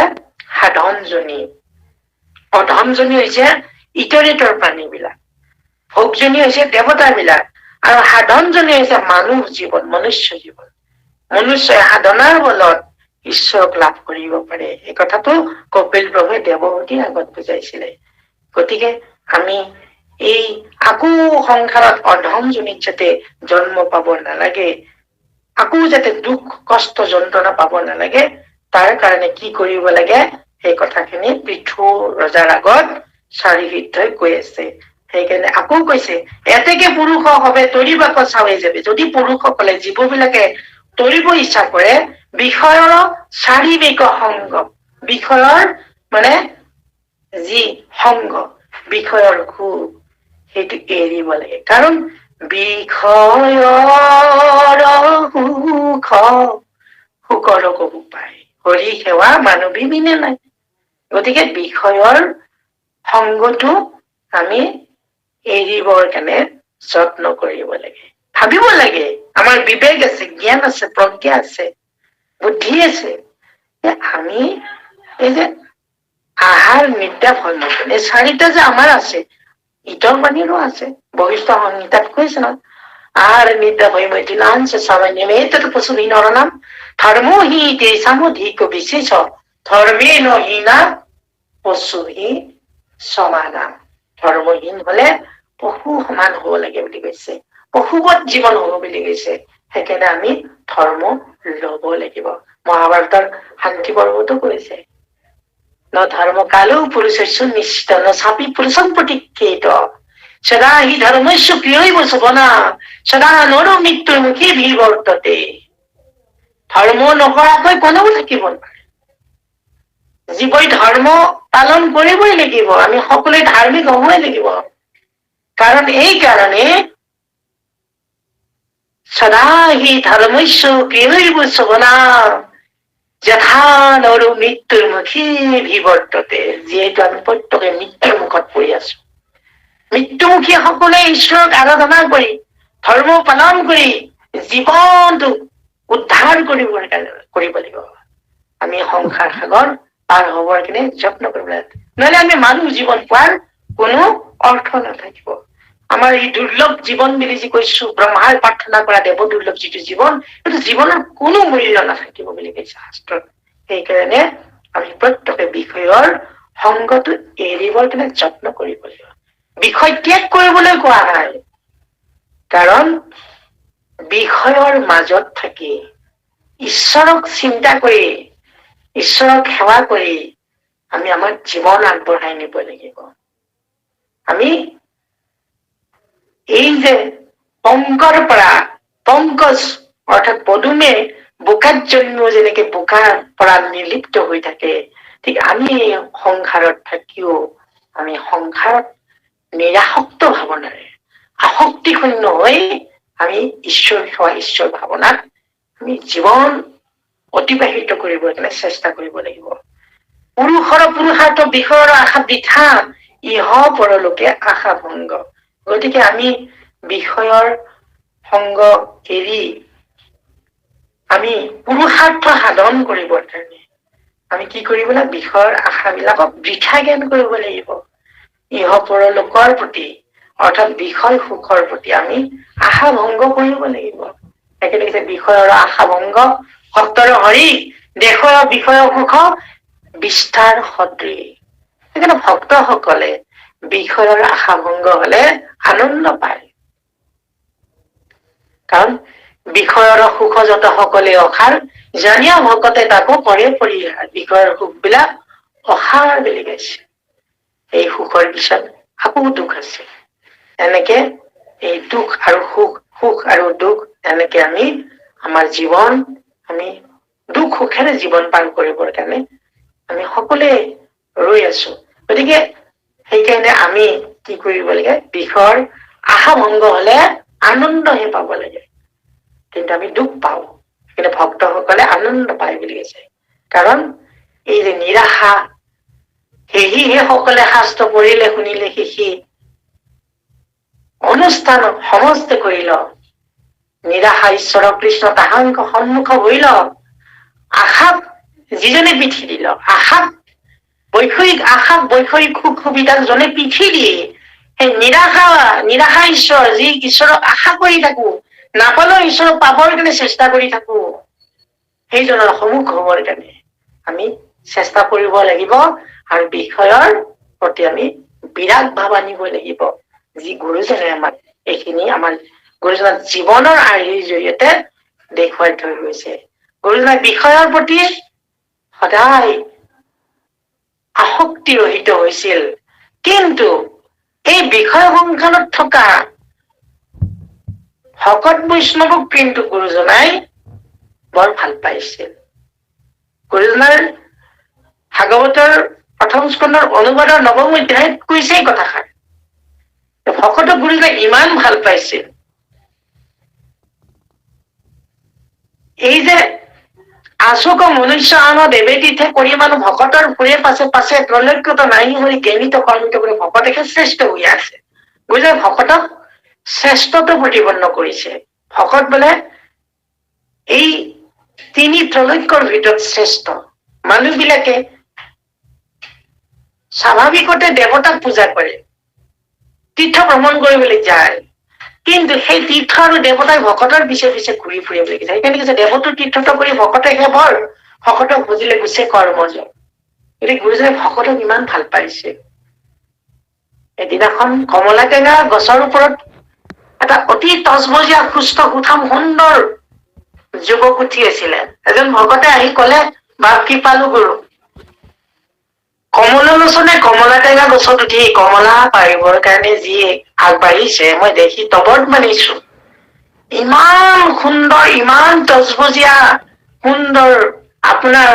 সাধন জনী। অধম জনী হৈছে ইতৰিতৰ প্ৰাণী বিলাক, ভোগজনী হৈছে দেৱতা বিলাক, আৰু সাধন জনী হৈছে মানুহ জীৱন, মনুষ্য জীৱন। মনুষ্যই সাধনাৰ বলত ঈশ্বৰক লাভ কৰিব পাৰে। এই কথাটো কপিল প্ৰভুৱে দেৱহূতিৰ আগত বুজাইছিলে। গতিকে আমি এই আকৌ সংসাৰত অধম জনীত যাতে জন্ম পাব নালাগে, আকৌ যাতে দুখ কষ্ট যন্ত্ৰণা পাব নালাগে তাৰ কাৰণে কি কৰিব লাগে সেই কথাখিনি পৃথু ৰজাৰ আগত চাৰিবিধই কৈ আছে। সেইকাৰণে আকৌ কৈছে এতেকে পুৰুষ হবে তৰিবাক চাৱে যাবে। যদি পুৰুষসকলে জীৱবিলাকে তৰিব ইচ্ছা কৰে বিষয়ৰ চাৰিবিক সংগ, বিষয়ৰ মানে যি সংগ, বিষয়ৰ সুখ সেইটো এৰিব লাগে। কাৰণ বিষয়ৰ সুখ সুকৰ কবু পায়, হৰি সেৱা মানৱী বিনে নাই। গতিকে বিষয়ৰ সংগটো আমি এৰিবৰ কাৰণে যত্ন কৰিব লাগে, ভাবিব লাগে। আমাৰ বিবেক আছে, জ্ঞান আছে, প্ৰজ্ঞা আছে, বুদ্ধি আছে। আমি এই যে আহাৰ নিদ্ৰা ভ্ৰমণ এই চাৰিটা যে আমাৰ আছে, ইতৰ বাণীৰো আছে। বশিষ্ঠ সংহিতাত কৈছে ন, আহাৰ নিদ্ৰা ভৈমতি লাঞ্চ সামান্যমেতৎ পশুহীনৰ নাম ধৰ্মো হি তেষামধিক বিশেষ ধৰ্মে নহীনা পশুহী সমানাম। ধৰ্মহীন হলে পশু সমান হব লাগে বুলি কৈছে, পশুবৎ জীৱন হব বুলি কৈছে। সেইকাৰণে আমি ধৰ্ম লব লাগিব। মহাভাৰতৰ শান্তি পৰ্বতো কৈছে ন ধৰ্ম কালো পুৰুষস্য নিশ্চিত ন চাপি পুৰুষং প্ৰতিক্ষেত সদা হি ধৰ্মস্য প্ৰিয়ৈব শোভনা সদা নৰ মৃত্যুৰ মুখে বিবৰ্ততে। ধৰ্ম নকৰাকৈ কোনেও থাকিব নোৱাৰে। জীৱই ধৰ্ম পালন কৰিবই লাগিব, আমি সকলোৱে ধাৰ্মিক হবই লাগিব। কাৰণ এই কাৰণে সদা হি ধৰ্মস্য প্ৰিয়ৈব শোভনা যথা নৰ মৃত্যুৰ মুখে বিবৰ্ততে। যিহেতু আমি প্ৰত্যেকে মৃত্যুৰ মুখত পৰি আছো, মৃত্যুমুখী সকলে ঈশ্বৰক আৰাধনা কৰি ধৰ্ম পালন কৰি জীৱনটো উদ্ধাৰ কৰিব লাগিব। আমি সংসাৰ সাগৰ পাৰ হবৰ কাৰণে যত্ন কৰিব লাগে, নহলে আমি মানুহ জীৱন পোৱাৰ কোনো অৰ্থ নাথাকিব। আমাৰ এই দুৰ্লভ জীৱন বুলি যি কৈছো, ব্ৰহ্মাৰ প্ৰাৰ্থনা কৰা দেৱ দুৰ্লভ যিটো জীৱন, সেইটো জীৱনৰ কোনো মূল্য নাথাকিব বুলি কৈছে শাস্ত্ৰত। সেইকাৰণে আমি প্ৰত্যেকে বিষয়ৰ সংগটো এৰিবৰ কাৰণে যত্ন কৰিব লাগিব। বিষয় ত্যাগ কৰিবলৈ কোৱা নাই, কাৰণ বিষয়ৰ মাজত থাকি ঈশ্বৰক চিন্তা কৰি ঈশ্বৰক সেৱা কৰি আমি আমাৰ জীৱন আগবঢ়াই নিব লাগিব। আমি এই যে পংকৰ পৰা পংকজ অৰ্থাৎ পদুমে বোকাত জন্মিও যেনেকে বোকাৰ পৰা নিৰ্লিপ্ত হৈ থাকে, ঠিক আমি সংসাৰত থাকিও আমি সংসাৰত নিৰাসক্ত ভাৱনাৰে আসক্তি শূন্য হৈ আমি ঈশ্বৰ সেৱা ঈশ্বৰ ভাৱনাত আমি জীৱন অতিবাহিত কৰিবৰ কাৰণে চেষ্টা কৰিব লাগিব। পুৰুষৰ পুৰুষাৰ্থ বিষয়ৰ আশা বৃথা, ইহ পৰলোকে আশা ভংগ। গতিকে আমি বিষয়ৰ সংগ এৰি আমি পুৰুষাৰ্থ সাধন কৰিবৰ কাৰণে আমি কি কৰিব লাগে, বিষয়ৰ আশাবিলাকক বৃথা জ্ঞান কৰিব লাগিব। ইহ পৰলোকৰ প্ৰতি অৰ্থাৎ বিষয় সুখৰ প্ৰতি আমি আশা ভংগ কৰিব লাগিব। একেলগে বিষয়ৰ আশা ভংগ সত্তৰ হৰি দেশৰ বিষয় সুখ বিস্তাৰ সদৃশ। সেইকাৰণে ভক্তসকলে বিষয়ৰ আশা ভংগ হলে আনন্দ পায়। কাৰণ বিষয়ৰ সুখ যত সকলে অসাৰ জানিয়া ভকতে তাকো কৰে পৰিহাৰ। বিষয়ৰ সুখ বিলাক অসাৰ বুলি কৈছে। এই সুখৰ পিছত আকৌ দুখ আছে। এনেকে এই দুখ আৰু সুখ, সুখ আৰু দুখ, এনেকে আমি আমাৰ জীৱন আমি দুখ সুখেৰে জীৱন পাৰ কৰিবৰ কাৰণে আমি সকলোৱে ৰৈ আছো। গতিকে সেইকাৰণে আমি কি কৰিব লাগে, বিষয়ৰ আশা ভংগ হলে আনন্দহে পাব লাগে, কিন্তু আমি দুখ পাওঁ। কিন্তু ভক্তসকলে আনন্দ পায় বুলি কৈছে। কাৰণ এই যে নিৰাশা, সেহিহে সকলে শাস্ত্ৰ পঢ়িলে শুনিলে শিকি অনুষ্ঠান সমস্ত কৰিল, নিৰাশা ঈশ্বৰ কৃষ্ণ তাহাংক সন্মুখ হইল, আশাক যিজনে পিঠি দিল, আশাক বৈষয়িক সুখ সুবিধাক জনে পিঠি দিয়ে, সেই নিৰাশা ঈশ্বৰ, যি ঈশ্বৰক আশা কৰি থাকো, নাপালেও ঈশ্বৰক পাবৰ কাৰণে চেষ্টা কৰি থাকো, সেইজনৰ সন্মুখ হবৰ কাৰণে আমি চেষ্টা কৰিব লাগিব। আৰু বিষয়ৰ প্ৰতি আমি বিৰাগ ভাৱ আনিব লাগিব। যি গুৰুজনে আমাক এইখিনি আমাৰ গুৰুজনাৰ জীৱনৰ আৰ্হিৰ জৰিয়তে দেখুৱাই থৈ গৈছে। গুৰুজনাই বিষয়ৰ প্ৰতি সদায় আসক্তি ৰহিত হৈছিল, কিন্তু এই বিষয় সংখ্যানত থকা ভকত বৈষ্ণৱক কিন্তু গুৰুজনাই বৰ ভাল পাইছিল। গুৰুজনাৰ ভাগৱতৰ প্ৰথম স্কন্ধৰ অনুবাদৰ নৱম অধ্যায়ত কৈছে এই কথাষাৰ। ভকতক গুৰুজনাই ইমান ভাল পাইছিল। এই যে আশোক মনুষ্য আন দেৱে তীৰ্থে কৰি মানুহ ভকতৰ ফুৰে পাছে পাছে ত্ৰৈলোক্যত নাই হৈ জ্ঞানিত কৰ্মিত কৰি ভকতেকে শ্ৰেষ্ঠ হৈ আছে। গুৰুজনাই ভকতক শ্ৰেষ্ঠত্ব প্ৰতিপন্ন কৰিছে। ভকত বোলে এই তিনি ত্ৰৈলোক্যৰ ভিতৰত শ্ৰেষ্ঠ। মানুহ বিলাকে স্বাভাৱিকতে দেৱতাক পূজা কৰে, তীৰ্থ ভ্ৰমণ কৰিবলৈ যায়, কিন্তু সেই তীৰ্থ আৰু দেৱতাই ভকতৰ পিছে পিছে ঘূৰি ফুৰে বুলি কৈছে। সেইকাৰণে কৈছে দেৱতাৰ তীৰ্থত কৰি ভকতে সেৱৰ, ভকতক বুজিলে গুচে কৰ্মজ। গতিকে গুৰুজনাই ভকতক ইমান ভাল পাইছে। এদিনাখন কমলা টেঙা গছৰ ওপৰত এটা অতি তজবজীয়া সুস্থ সুঠাম সুন্দৰ যুৱক উঠি আছিলে। এজন ভকতে আহি কলে, বাপ কি পালো গুৰু, কমললোচনে কমলা টেঙা গছত উঠি কমলা পাৰিবৰ কাৰণে যি আগবাঢ়িছে মই দেখি তবত মানিছো। ইমান সুন্দৰ, ইমান তজবজীয়া সুন্দৰ আপোনাৰ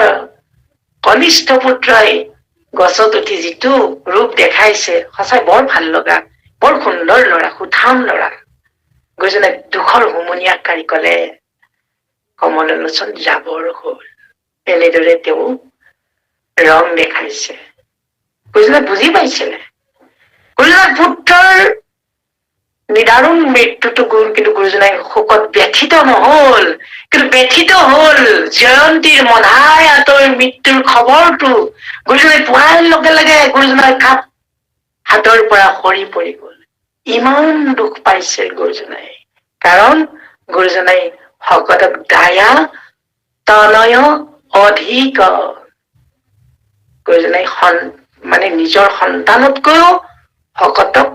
কনিষ্ঠ পুত্ৰই গছত উঠি যিটো ৰূপ দেখাইছে, সঁচাই বৰ ভাল লগা, বৰ সুন্দৰ লৰা, সুঠাম লৰা। গুৰুজনাই দুখৰ হুমুনিয়াহ কাঢ়ি কলে, কমললোচন যাবৰ হল। এনেদৰে তেওঁ ৰং দেখাইছে। গুৰুজনাই বুজি পাইছিলে। গুৰুজনাৰ পুত্ৰৰ নিদাৰুণ মৃত্যুটো কিন্তু গুৰুজনাই শোকত ব্যথিত নহল, কিন্তু ব্যথিত হল জয়ন্তীৰ মধাই আঁতৰ মৃত্যুৰ খবৰটো গুৰুজনাই পোৱাৰ লগে লগে গুৰুজনাৰ কাপ হাতৰ পৰা সৰি পৰি গল। ইমান দুখ পাইছিল গুৰুজনাই, কাৰণ গুৰুজনাই ভকতক দায়া তনয় অধিক, গুৰুজনাই মানে নিজৰ সন্তানতকৈও ভকতক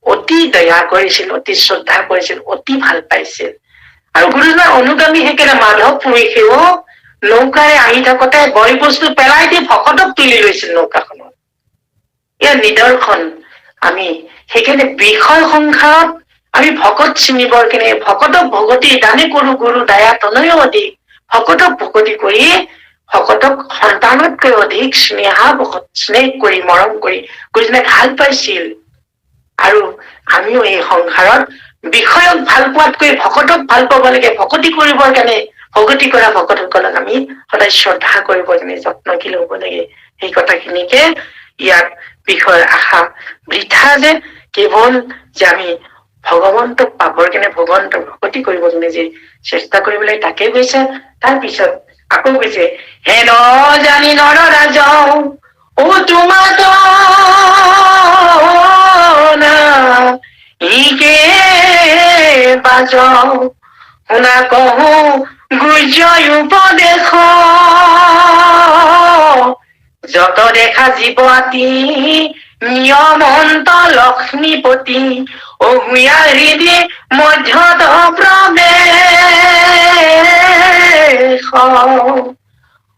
অতি দয়া কৰিছিল, অতি শ্ৰদ্ধা কৰিছিল, অতি ভাল পাইছিল। আৰু গুৰুজনাৰ অনুগামী সেইকাৰণে মাধৱ পুৰুষেও নৌকাৰে আহি থাকোতে বয় বস্তু পেলাই দি ভকতক তুলি লৈছিল নৌকাখনত। ইয়াৰ নিদৰ্শন আমি সেইকাৰণে বিষয় সংসাৰত আমি ভকত চিনিবৰ কাৰণে ভকতক ভকতি দানে কৰো গুৰু দায়া তনয় অধিক, ভকতক ভকতি কৰি ভকতক সন্তানতকৈ অধিক স্নেহ কৰি মৰম কৰি গুৰুজনাই ভাল পাইছিল। আৰু আমিও এই সংসাৰত বিষয়ক ভাল পোৱাতকৈ ভকতক ভাল পাব লাগে। ভকতি কৰিবৰ কাৰণে ভকতি কৰা ভকতসকলক আমি সদায় শ্ৰদ্ধা কৰিব লাগে, যত্নশীল হব লাগে। সেই কথাখিনিকে ইয়াত বিষয়ৰ আশা বৃথা যে কেৱল যে আমি ভগৱন্তক পাবৰ কাৰণে ভগৱন্তক ভকতি কৰিব কাৰণে যে চেষ্টা কৰিব লাগে তাকে কৈছে। তাৰ পিছত আকৌ কৈছে, হে ন জানি নৰ ৰাজং ও তোমাক ইকে বাজং শুনা কহো গুৰ্জয় উপদেশ, যত দেখা জীৱ আতি নিয়মন্ত লক্ষ্মীপতি অহুয়া হৃদি মধ্যত প্ৰৱেশ,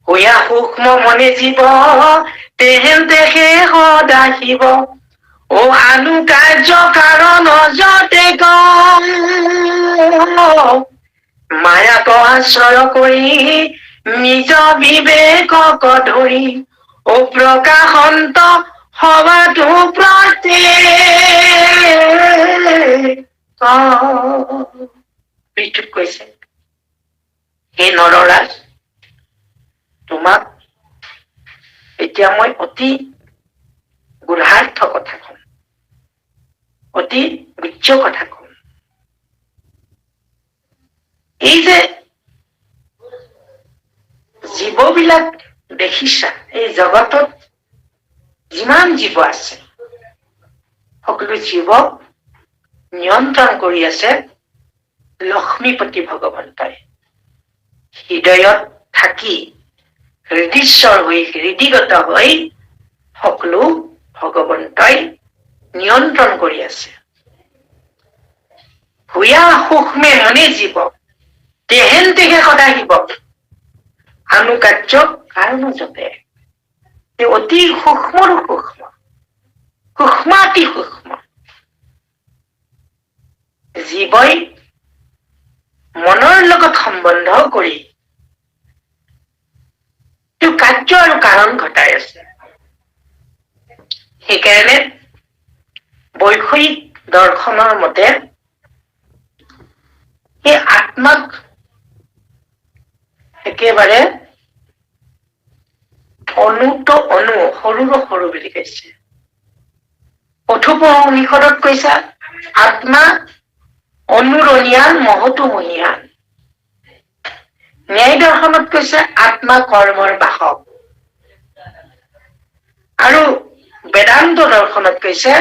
হুয়া সূক্ষ্ম মনে জীৱ তেহেন্তে সদ আহিব, ও আনু কাৰ্য কাৰণ যতে মায়াক আশ্ৰয় কৰি নিজ বিবেকক ধৰি, ও প্ৰকাশন্ত হবাটো প্ৰত্যেক কৈছে, হে নৰৰাজ, তোমাক এতিয়া মই অতি গুঢ়াৰ্থ কথা কম, অতি গুচ্ছ কথা কম। এই যে জীৱবিলাক দেখিছা, এই জগতত যিমান জীৱ আছে সকলো জীৱক নিয়ন্ত্ৰণ কৰি আছে লক্ষ্মীপতি ভগৱন্তই। হৃদয়ত থাকি হৃদিশ্বৰ হৈ হৃদিগত হৈ সকলো ভগৱন্তই নিয়ন্ত্ৰণ কৰি আছে। ভূয়া সূক্ষ্মে মনে জীৱ তেহেন তেহে সদাশিৱ আনুকাৰ্য কাৰণ জপে। অতি সূক্ষ্মৰো সূক্ষ্ম, সূক্ষ্মাতি সূক্ষ্ম জীৱই মনৰ লগত সম্বন্ধ কৰি তেওঁ কাৰ্য আৰু কাৰণ ঘটাই আছে। সেইকাৰণে বৈষয়িক দৰ্শনৰ মতে সেই আত্মাক একেবাৰে অনুত অনু, সৰুৰো সৰু বুলি কৈছে। কথোপনিষদত কৈছা আত্মা অনুৰণীয়ান মহতো মহীয়ান। ন্যায় দৰ্শনত কৈছে আত্মা কৰ্মৰ বাহক। আৰু বেদান্ত দৰ্শনত কৈছে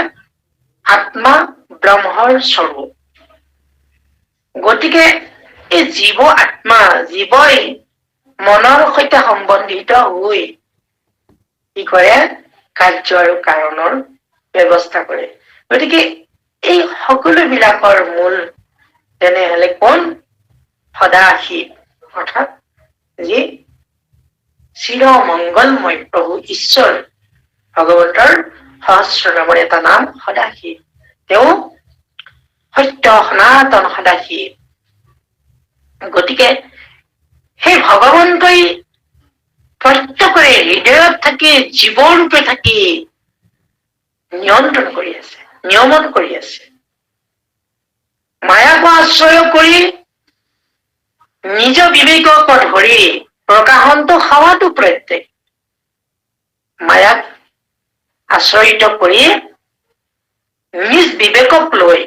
আত্মা ব্ৰহ্মৰ স্বৰূপ। গতিকে এই জীৱ আত্মা, জীৱই মনৰ সৈতে সম্বন্ধিত হৈ কি কৰে, কাৰ্য আৰু কাৰণৰ ব্যৱস্থা কৰে। গতিকে এই সকলো বিলাকৰ মূল তেনেহলে কোন? সদাশিৱ, অৰ্থাৎ যি চিৰ মংগলময় প্ৰভু ঈশ্বৰ ভগৱন্তৰ সহস্ৰ নামৰ এটা নাম সদাশিৱ। তেওঁ সত্য সনাতন সদাশিৱ। গতিকে সেই ভগৱন্তই প্ৰত্যেকৰে হৃদয়ত থাকি, জীৱৰূপে থাকি নিয়ন্ত্ৰণ কৰি আছে, নিয়মন কৰি আছে। মায়াকো আশ্ৰয় কৰি নিজ বিবেকক ধৰি প্ৰকাশনটো হোৱাটো প্ৰত্যেক। মায়াক আশ্ৰয়িত কৰি নিজ বিবেকক লৈ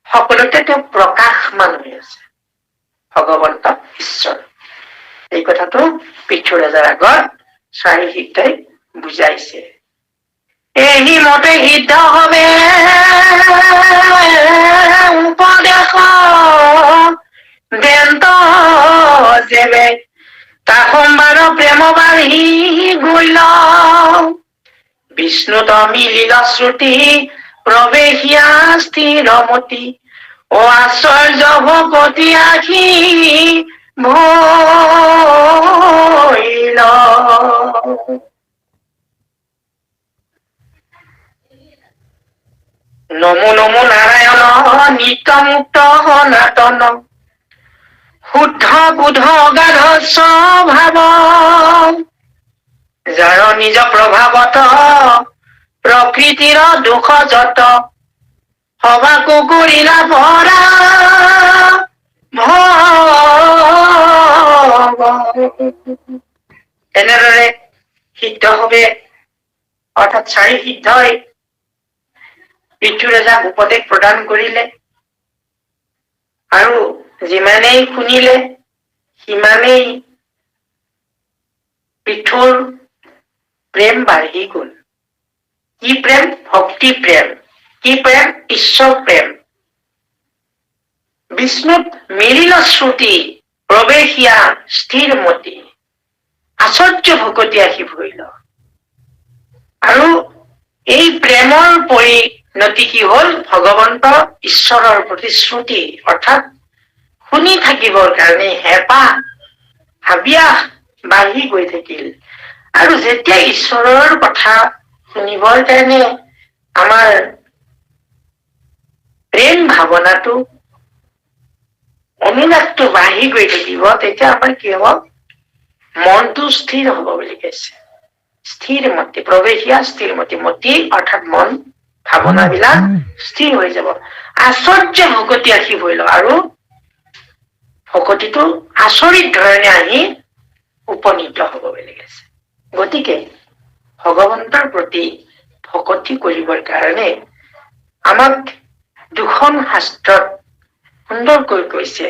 সকলোতে তেওঁ প্ৰকাশমান হৈ আছে ভগৱন্ত ঈশ্বৰ। এই কথাটো পৃথ্বীৰাজাৰ আগত চাৰি সিদ্ধই বুজাইছে। এহি মতে সিদ্ধ হবে উপদেশ দেন্ত যেবে তা সম্বাদ প্ৰেম বাঢ়ি গৈল। বিষ্ণুত মিলিল শ্ৰুতি প্ৰৱেশিয়া স্থিৰমতি ও আশ্চৰ্য ভকতি আখি ভৈল। নমো নমো নাৰায়ণ নিত্য মুক্ত সনাতন শুদ্ধ বুধ অগাধ স্বভাৱ যাৰ নিজ প্ৰভাৱত প্ৰকৃতিৰ দুখ যত সবাকো কৰিলা পৰা এনেদৰে সিদ্ধ হবে, অৰ্থাৎ চাৰি সিদ্ধই পৃথ্বীৰাজাক উপদেশ প্ৰদান কৰিলে আৰু যিমানেই শুনিলে সিমানেই পৃথুৰ প্ৰেম বাঢ়ি গল। কি প্ৰেম? ভক্তি প্ৰেম। কি প্ৰেম? ঈশ্বৰ প্ৰেম। বিষ্ণুত মিলিল শ্ৰুতি প্ৰৱেশিয়া স্থিৰমতি, আশ্চৰ্য ভকতি আহি ভৰিল। আৰু এই প্ৰেমৰ পৰিণতি কি হল? ভগৱন্ত ঈশ্বৰৰ প্ৰতিশ্ৰুতি, অৰ্থাৎ শুনি থাকিবৰ কাৰণে হেঁপাহ হাবিয়াস বাঢ়ি গৈ থাকিল। আৰু যেতিয়া ঈশ্বৰৰ কথা শুনিবৰ কাৰণে আমাৰ প্ৰেম ভাৱনাটো, অনুৰাগটো বাঢ়ি গৈ থাকিব, তেতিয়া আমাৰ কি হব? মনটো স্থিৰ হব বুলি কৈছে। স্থিৰ মতি, প্ৰৱেশিয়া স্থিৰ মতি, মতি অৰ্থাৎ মন, ভাৱনাবিলাক স্থিৰ হৈ যাব। আশ্চৰ্য ভকতি আহি ভৰিল, আৰু ভকতিটো আচৰিত ধৰণে আহি উপনীত হব বুলি কৈছে। গতিকে ভগৱন্তৰ প্ৰতি ভকতি কৰিবৰ কাৰণে আমাক দুখন শাস্ত্ৰত সুন্দৰকৈ কৈছে।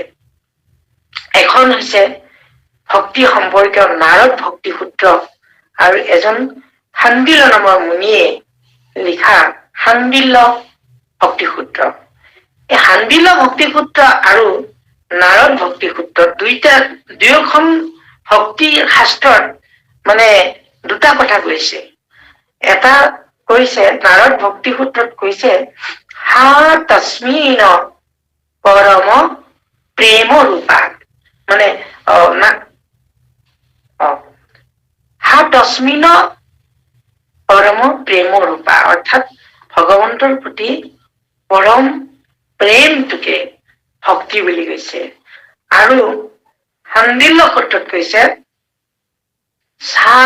এখন হৈছে ভক্তি সম্পৰ্কীয় নাৰদ ভক্তি সূত্ৰ, আৰু এজন শাণ্ডিল্য নামৰ মুনিয়ে লিখা শাণ্ডিল্য ভক্তি সূত্ৰ। এই শাণ্ডিল্য ভক্তি সূত্ৰ আৰু নাৰদ ভক্তি সূত্ৰ দুয়োখন ভক্তি শাস্ত্ৰত মানে দুটা কথা কৈছে। এটা কৈছে, নাৰদ ভক্তি সূত্ৰত কৈছে, হা তস্মিন পৰম প্ৰেম ৰূপা, মানে হা তস্মিন পৰম প্ৰেম ৰূপা, অৰ্থাৎ ভগৱন্তৰ প্ৰতি পৰম প্ৰেমটোকে ভক্তি বুলি কৈছে। আৰু সান্দিল্য সূত্ৰত কৈছে চা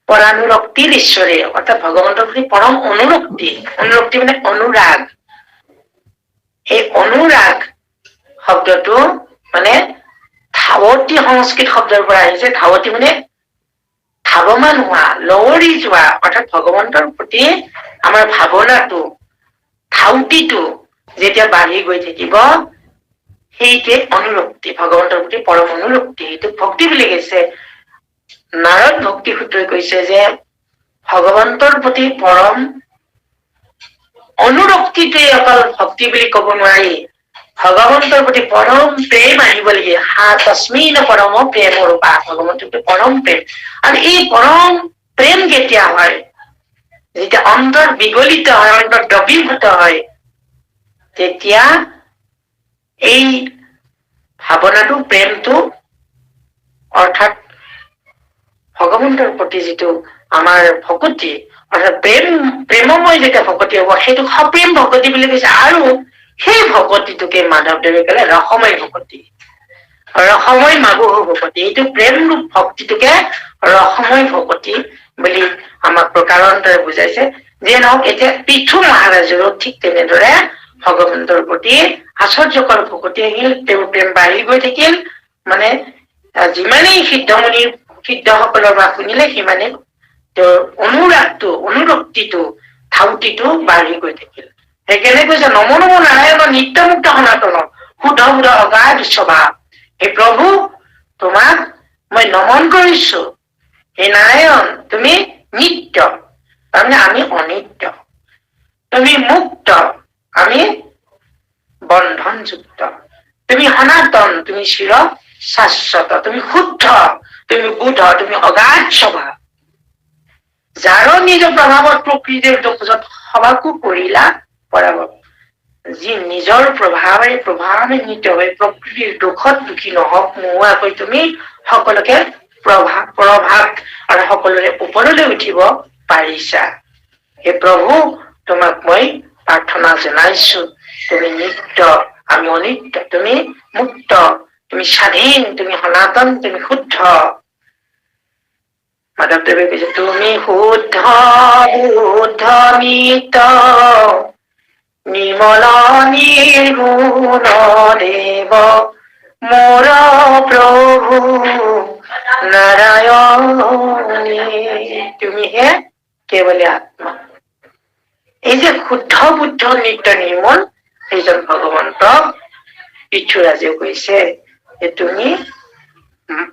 পৰানুৰক্তিৰ ঈশ্বৰে, অৰ্থাৎ ভগৱন্তৰ প্ৰতি পৰম অনুৰক্তি, অনুৰক্তি মানে অনুৰাগ। এই অনুৰাগ শব্দটো মানে ধাৱতী সংস্কৃত শব্দৰ পৰা আহিছে। ধাৱতী মানে ধাৱমান হোৱা, লৱৰি যোৱা, অৰ্থাৎ ভগৱন্তৰ প্ৰতি আমাৰ ভাৱনাটো, ধাউতিটো যেতিয়া বাঢ়ি গৈ থাকিব, সেইটোৱে অনুৰক্তি, ভগৱন্তৰ প্ৰতি পৰম অনুৰক্তি, এইটো ভক্তি বুলি কৈছে। নাৰদ ভক্তি সূত্ৰই কৈছে যে ভগৱন্তৰ প্ৰতি পৰম অনুৰক্তিটোৱে অকল ভক্তি বুলি কব নোৱাৰি, ভগৱন্তৰ প্ৰতি পৰম প্ৰেম আহিব লাগে। হা তস্মিন পৰম প্ৰেম ৰূপা, ভগৱন্তৰ প্ৰতি পৰম প্ৰেম। আৰু এই পৰম প্ৰেম কেতিয়া হয়? যেতিয়া অন্তৰ বিগলিত হয়, অন্তৰ দ্ৰৱীভূত হয়, তেতিয়া এই ভাৱনাটো, প্ৰেমটো, অৰ্থাৎ ভগৱন্তৰ প্ৰতি যিটো আমাৰ ভকতি, অৰ্থাৎ প্ৰেমময় যেতিয়া ভকতি হব, সেইটো সপ্ৰেম ভকতি বুলি কৈছে। আৰু সেই ভকতিটোকে মাধৱদেৱে কলে ৰসময় ভকতি, ৰসময় মাগুহ ভকতি। এইটো প্ৰেম ৰূপ ভক্তিটোকে ৰসময় ভকতি বুলি আমাক প্ৰকাৰান্তৰে বুজাইছে। যিয়ে নহওক, এতিয়া পৃথু মহাৰাজৰো ঠিক তেনেদৰে ভগৱন্তৰ প্ৰতি আশ্চৰ্যকৰ ভকতি আহিল, তেওঁৰ প্ৰেম বাঢ়ি গৈ থাকিল। মানে যিমানেই সিদ্ধসকলৰ পৰা শুনিলে, সিমানে তেওঁৰ অনুৰাগটো, অনুৰক্তিটো, ধাউতিটো বাঢ়ি গৈ থাকিল। সেইকাৰণে কৈছে নমো নমো নাৰায়ণ নিত্য মুক্ত সনাতন শুদ্ধ বুধ অগাধ স্বভাৱ। হে প্ৰভু, তোমাক মই নমন কৰিছো। হে নাৰায়ণ, তুমি নিত্য, তাৰমানে আমি অনিত্য। তুমি মুক্ত, আমি বন্ধনযুক্ত। তুমি সনাতন, তুমি চিৰ শাশ্বত। তুমি শুদ্ধ, তুমি বুধ, তুমি অগাধ স্বভাৱ। যাৰ নিজ প্ৰভাৱত প্ৰকৃতিৰ দোষত সবাকো কৰিলা পৰাভৱ। যি নিজৰ প্ৰভাৱান্বিত হৈ প্ৰকৃতিৰ দুখত দুখী নহওক নোহোৱাকৈ তুমি সকলোকে প্ৰভাৱ আৰু সকলোৰে ওপৰলৈ উঠিব পাৰিছা। হে প্ৰভু, তোমাক মই প্ৰাৰ্থনা জনাইছো। তুমি নিত্য, আমি অনিত্য। তুমি মুক্ত, তুমি স্বাধীন, তুমি সনাতন, তুমি শুদ্ধ। মাধৱদেৱে কৈছে তুমি শুদ্ধ বুদ্ধ নিত্য নিৰ্মল নিৰ্গুণ দেৱ মোৰ প্ৰভু নাৰায়ণী। তুমিহে কেৱলে আত্মা। এই যে শুদ্ধ বুদ্ধ নিত্য নিৰ্মল, সেইজন ভগৱন্তক পৃথুৰাজেও কৈছে যে তুমি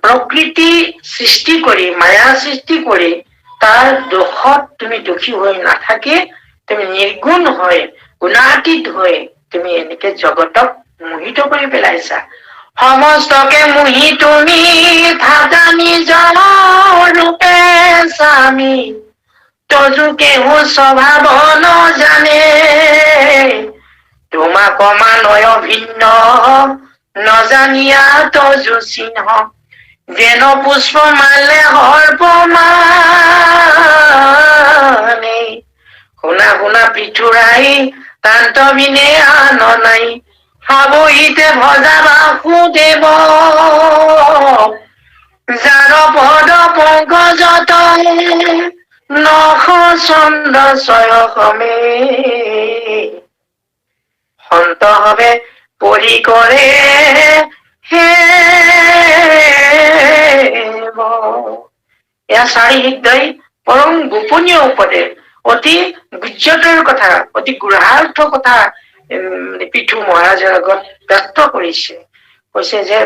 প্ৰকৃতি সৃষ্টি কৰি, মায়া সৃষ্টি কৰি, তাৰ দোষত তুমি দুখী হৈ নাথাকি, তুমি নিৰ্গুণ হৈ, গুণাতীত হৈ, তুমি এনেকে জগতক মোহিত কৰি পেলাইছা। সমস্তকে মোহি তুমি থাকা নিজৰ ৰূপে স্বামী, তজু কেহু স্বভাৱ নজানে, তোমাক মানয় ভিন্ন নজানিয়া তজু চিহ্ন, যেন পুষ্প মালে সৰ্প মানে। শুনা শুনা পৃথুৰাই তান্ত বিনে আন নাই, সাৱহিতে ভজা বাসুদেৱ, যাৰ পদ পংকজত নখ চন্দ চয়সমে, সন্ত হবে পৰি কৰে হে। এয়া চাৰি হৃদয় পৰম গোপনীয় উপদেশ, অতি গুজ্যতৰ কথা, অতি গুঢ়াৰ্থ কথা পৃথু মহাৰাজৰ আগত ব্যক্ত কৰিছে। কৈছে যে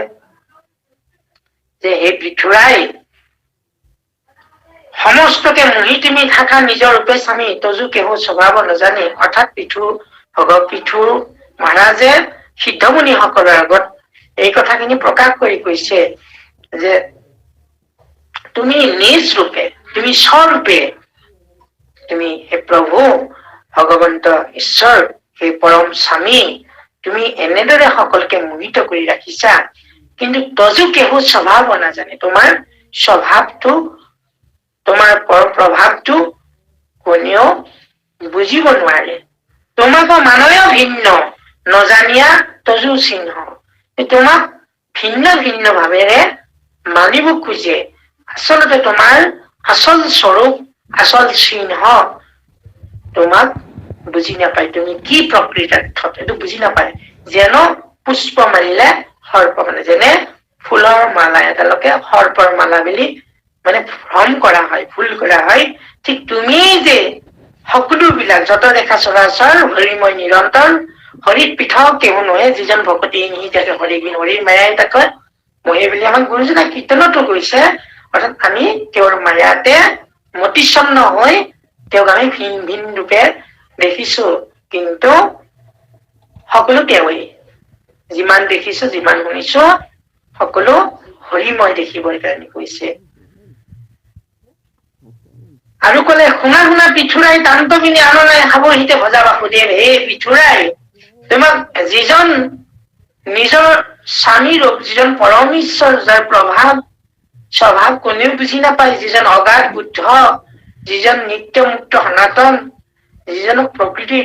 হে পৃথুৰাই, সমস্তকে মোহি তুমি থাকা নিজৰ ৰূপে স্বামী, তজু কেহু স্বভাৱ নজানে। অৰ্থাৎ পৃথু মহাৰাজে সিদ্ধমুনি সকলৰ আগত এই কথাখিনি প্ৰকাশ কৰি কৈছে যে তুমি নিজ ৰূপে, তুমি স্বৰূপে, তুমি হে প্ৰভু ভগৱন্ত ঈশ্বৰ, হে পৰম স্বামী, তুমি এনেদৰে সকলোকে মোহিত কৰি ৰাখিছা। কিন্তু তজু কেহু স্বভাৱ নাজানে। তোমাৰ স্বভাৱটো, তোমাৰ প্ৰভাৱটো কোনেও বুজিব নোৱাৰে। তোমাক মানৱেও ভিন্ন, নজানিয়া তজু চিহ্ন। তোমাক ভিন্ন ভিন্ন ভাৱেৰে মানিব খোজে। আচলতে তোমাৰ আচল স্বৰূপ, আচল চিহ্ন তোমাক বুজি নাপায়। তুমি কি প্ৰকৃতাৰ্থত এইটো বুজি নাপায়। যেন পুষ্প মাৰিলে সৰ্প মানে, যেনে ফুলৰ মালা এডালকে সৰ্পৰ মালা বুলি মানে ভ্ৰম কৰা হয়, ভুল কৰা হয়। ঠিক তুমি যে সকলো বিলাক যত দেখা চৰাচৰ হৰিময় নিৰন্তৰ, হৰিত পৃথক কেহু নহয়, যিজন ভকতি নিহিতাকে হৰি বিন হৰিৰ মায়াই তাকে মহে বুলি আমাক গুৰুজনা কীৰ্তনতো কৈছে। অৰ্থাৎ আমি তেওঁৰ মায়াতে মতিচ্ছন্ন হৈ তেওঁক আমি ভিন ভিন ৰূপে দেখিছো, কিন্তু সকলো তেওঁৱেই। যিমান দেখিছো, যিমান শুনিছো, সকলো হৰিময় দেখিবৰ কাৰণে কৈছে। আৰু কলে শুনা শুনা পিঠুৰাই তান্তবিনী আন নাই খাব হিতে ভজা বাসুদেৱ। হে পিঠুৰাই, তোমাক যিজন নিজৰ স্বামী ৰূপ, যিজন পৰম ঈশ্বৰ, যাৰ প্ৰভাৱ স্বভাৱ কোনেও বুজি নাপায়, যিজন অগাধ বুদ্ধ, যিজন নিত্য মুক্ত সনাতন, যিজনক প্ৰকৃতিৰ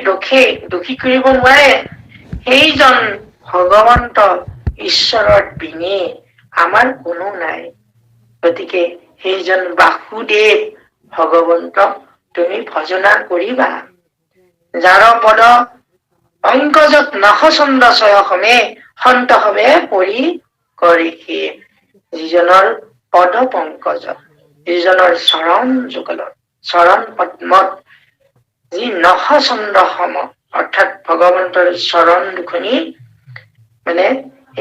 দোষী কৰিব নোৱাৰে, সেইজন ভগৱন্ত ঈশ্বৰৰ বিনে আমাৰ কোনো নাই। গতিকে সেইজন বাসুদেৱ ভগৱন্তক তুমি ভজনা কৰিবা। যাৰ পদ পংকজত নখ চন্দ চয়সমে সন্ত হবে পৰি কৰিষি। যিজনৰ পদ পংকজত, যিজনৰ চৰণ যুগলত, চৰণ পদ্মত যি নখ চন্দ্ৰ সম, অৰ্থাৎ ভগৱন্তৰ চৰণ দুখনি মানে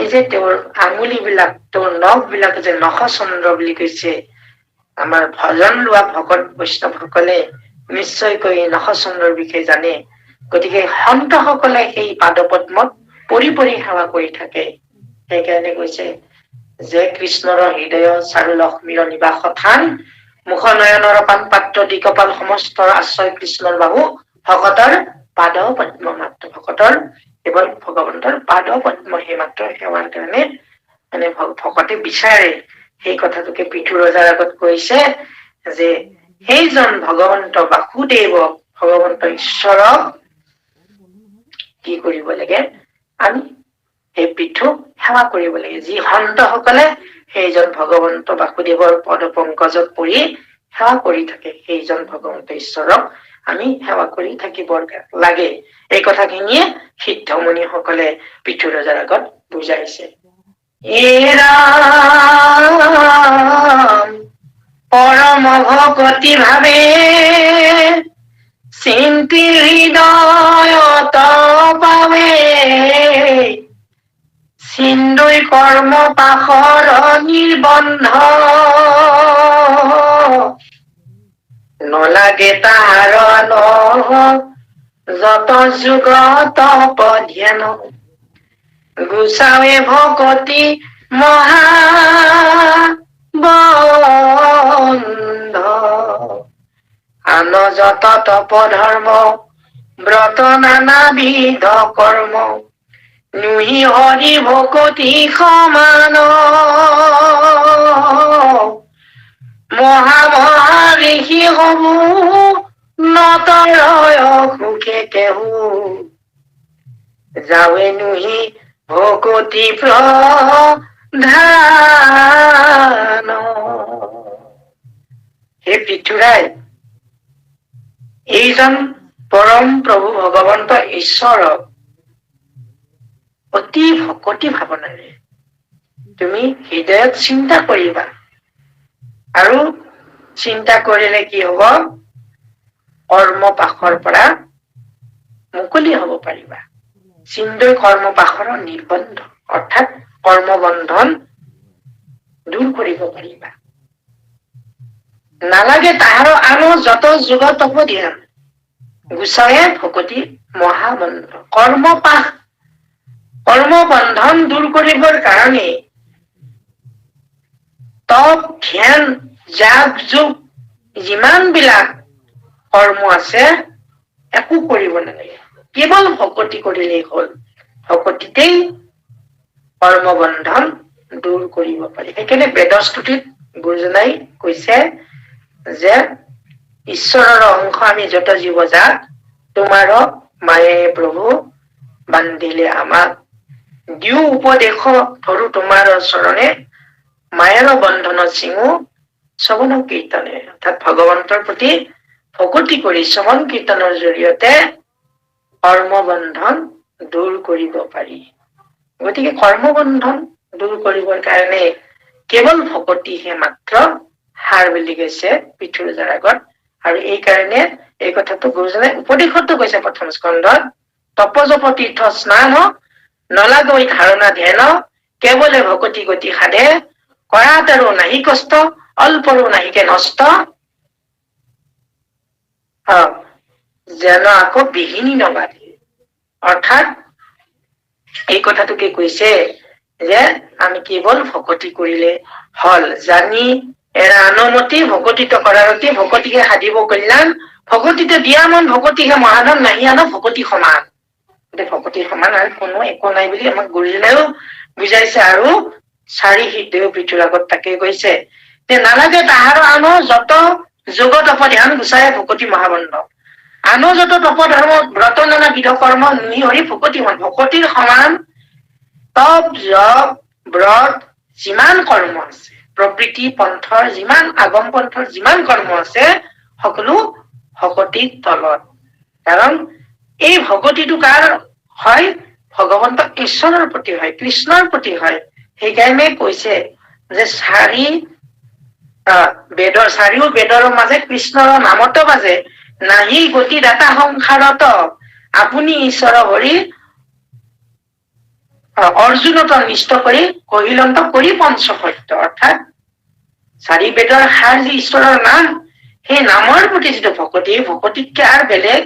এই যে তেওঁৰ আঙুলি বিলাক, তেওঁৰ নখ বিলাক যে নখ চন্দ্ৰ বুলি কৈছে, আমাৰ ভজন লোৱা ভকত বৈষ্ণৱসকলে নিশ্চয়কৈ নখ চন্দ্ৰৰ বিষয়ে জানে। গতিকে সন্ত সকলে সেই পাদ পদ্মত পৰি পৰি সেৱা কৰি থাকে। সেইকাৰণে কৈছে যে কৃষ্ণৰ হৃদয় চাৰু লক্ষ্মীৰ নিবাস থান, মুখ নয়নৰ পান পাত্ৰ দিগপাল সমস্তৰ আশ্ৰয় কৃষ্ণৰ বাহু, ভকতৰ পাদ পদ্ম মাত্ৰ। ভকতৰ কেৱল ভগৱন্তৰ পাদ পদ্ম সেই মাত্ৰ সেৱাৰ কাৰণে মানে ভকতে বিচাৰে। সেই কথাটোকে পৃথু ৰজাৰ আগত কৈছে যে সেইজন ভগৱন্ত বাসুদেৱক, ভগৱন্ত ঈশ্বৰক কি কৰিব লাগে, আমি সেই পৃথুক সেৱা কৰিব লাগে। যি সন্ত সকলে সেইজন ভগৱন্ত বাসুদেৱৰ পদ পংকজত পৰি সেৱা কৰি থাকে, সেইজন ভগৱন্ত ঈশ্বৰক আমি সেৱা কৰি থাকিব লাগে। এই কথাখিনিয়ে সিদ্ধমুনি সকলে পৃথু ৰজাৰ আগত বুজাইছে। এৰাম পৰম ভকতি ভাবে চিন্তি হৃদয়ত পাৱে, সিন্ধুই কৰ্ম পাশৰ নিৰ্বন্ধ, নলাগে তাহাৰ যত যুগত ধ্যান, গুচাৱে ভকতি মহা বন্ধ, আন যত তপ ধৰ্ম ব্ৰত নানাবিধ কৰ্ম, নুহি হৰি ভকতি সমান, মহা মহা ঋষি সমূহ নতৰয় সুখে কেহু, যাৱে নুহি ভকতি প্ৰধান। হে পৃথুৰাই, এইজন পৰম প্ৰভু ভগৱন্ত ঈশ্বৰক অতি ভকতি ভাৱনাৰে তুমি হৃদয়ত চিন্তা কৰিবা। আৰু চিন্তা কৰিলে কি হব, কৰ্ম পাশৰ পৰা মুকলি হব পাৰিবা। চিন্তাই কৰ্ম পাশৰ নিৰ্বন্ধ, অৰ্থাৎ কৰ্মবন্ধন দূৰ কৰিব পাৰিবা। নালাগে তাহাৰ আন যত যুগ তপ ধ্যান, গুচাৱে ভকতি মহাবন্ধ। কৰ্মপাশ, কৰ্মবন্ধন দূৰ কৰিবৰ কাৰণে তপ ধ্যান যাগ যুগ যিমান বিলাক কৰ্ম আছে একো কৰিব নালাগে, কেৱল ভকতি কৰিলেই হল। ভকতিতেই কৰ্মবন্ধন দূৰ কৰিব পাৰি। সেইকাৰণে বেদস্তুতিত গুৰুজনাই কৈছে যে ঈশ্বৰৰ অংশ আমি যত জীৱ জাত, তোমাৰ মায়ে প্ৰভু বান্ধিলে আমাক, দিও উপদেশ ধৰো তোমাৰ চৰণে, মায়াৰ বন্ধন চিঙো শ্ৰৱণ কীৰ্তনে। অৰ্থাৎ ভগৱন্তৰ প্ৰতি ভকতি কৰি শ্ৰৱণ কীৰ্তনৰ জৰিয়তে কৰ্মবন্ধন দূৰ কৰিব পাৰি। গতিকে কৰ্মবন্ধন দূৰ কৰিবৰ কাৰণে কেৱল ভকতিহে মাত্ৰ সাৰ বুলি কৈছে পৃথুৰাজৰ আগত। আৰু এই কাৰণে এই কথাটো গুৰুজনাই উপদেশতো কৈছে প্ৰথম স্কন্ধত, তপজপ তীৰ্থ স্নান নলাগৈ ধাৰণা ধ্যান, কেৱলে ভকতি গতি সাধে, কৰাত আৰু নাহি কষ্ট, অল্পৰো নাহিকে নষ্ট, যেন আকৌ বিহিনী নবাধে। অৰ্থাৎ এই কথাটোকে কৈছে যে আমি কেৱল ভকতি কৰিলে হল, জানি এৰা আনমতি ভকতিত কৰাৰতি, ভকতিকে সাধিব কল্যাণ, ভকতিতে দিয়া মন ভকতিহে মহাধন, নাহি আন ভকতি সমান। ভকতিৰ সমান আৰু কোনো একো নাই বুলি আমাক গুৰুজনাইও বুজাইছে। আৰু চাৰি সিদ্ধেও পৃথুৰ আগত তাকে কৈছে যে নালাগে তাহাৰ আনো যত যোগ তপ ধ্যান গুচাই ভকতি মহাবন্ধ, আনো যত তপ ধৰ্ম ব্ৰত নানা বিধ কৰ্ম, নুই হৰি ভকতি মন। ভকতিৰ সমান তপ জপ ব্ৰত যিমান কৰ্ম আছে, প্ৰবৃত্তি পন্থৰ যিমান আগম পন্থৰ যিমান কৰ্ম আছে, সকলো ভকতিৰ তলত। কাৰণ এই ভকতিটো কাৰ হয়? ভগৱন্ত ঈশ্বৰৰ প্ৰতি হয়, কৃষ্ণৰ প্ৰতি হয়। সেইকাৰণে কৈছে যে চাৰিও বেদৰ মাজে কৃষ্ণৰ নামতো বাজে, নাহি গতি দাতা সংসাৰত, আপুনি ঈশ্বৰ হৰি অৰ্জুনত নিষ্ঠ কৰি কহিলন্ত কৰি পঞ্চ সত্য। অৰ্থাৎ চাৰি বেদৰ সাৰ যি ঈশ্বৰৰ নাম, সেই নামৰ প্ৰতি যিটো ভকতি, ভকতিতকে আৰু বেলেগ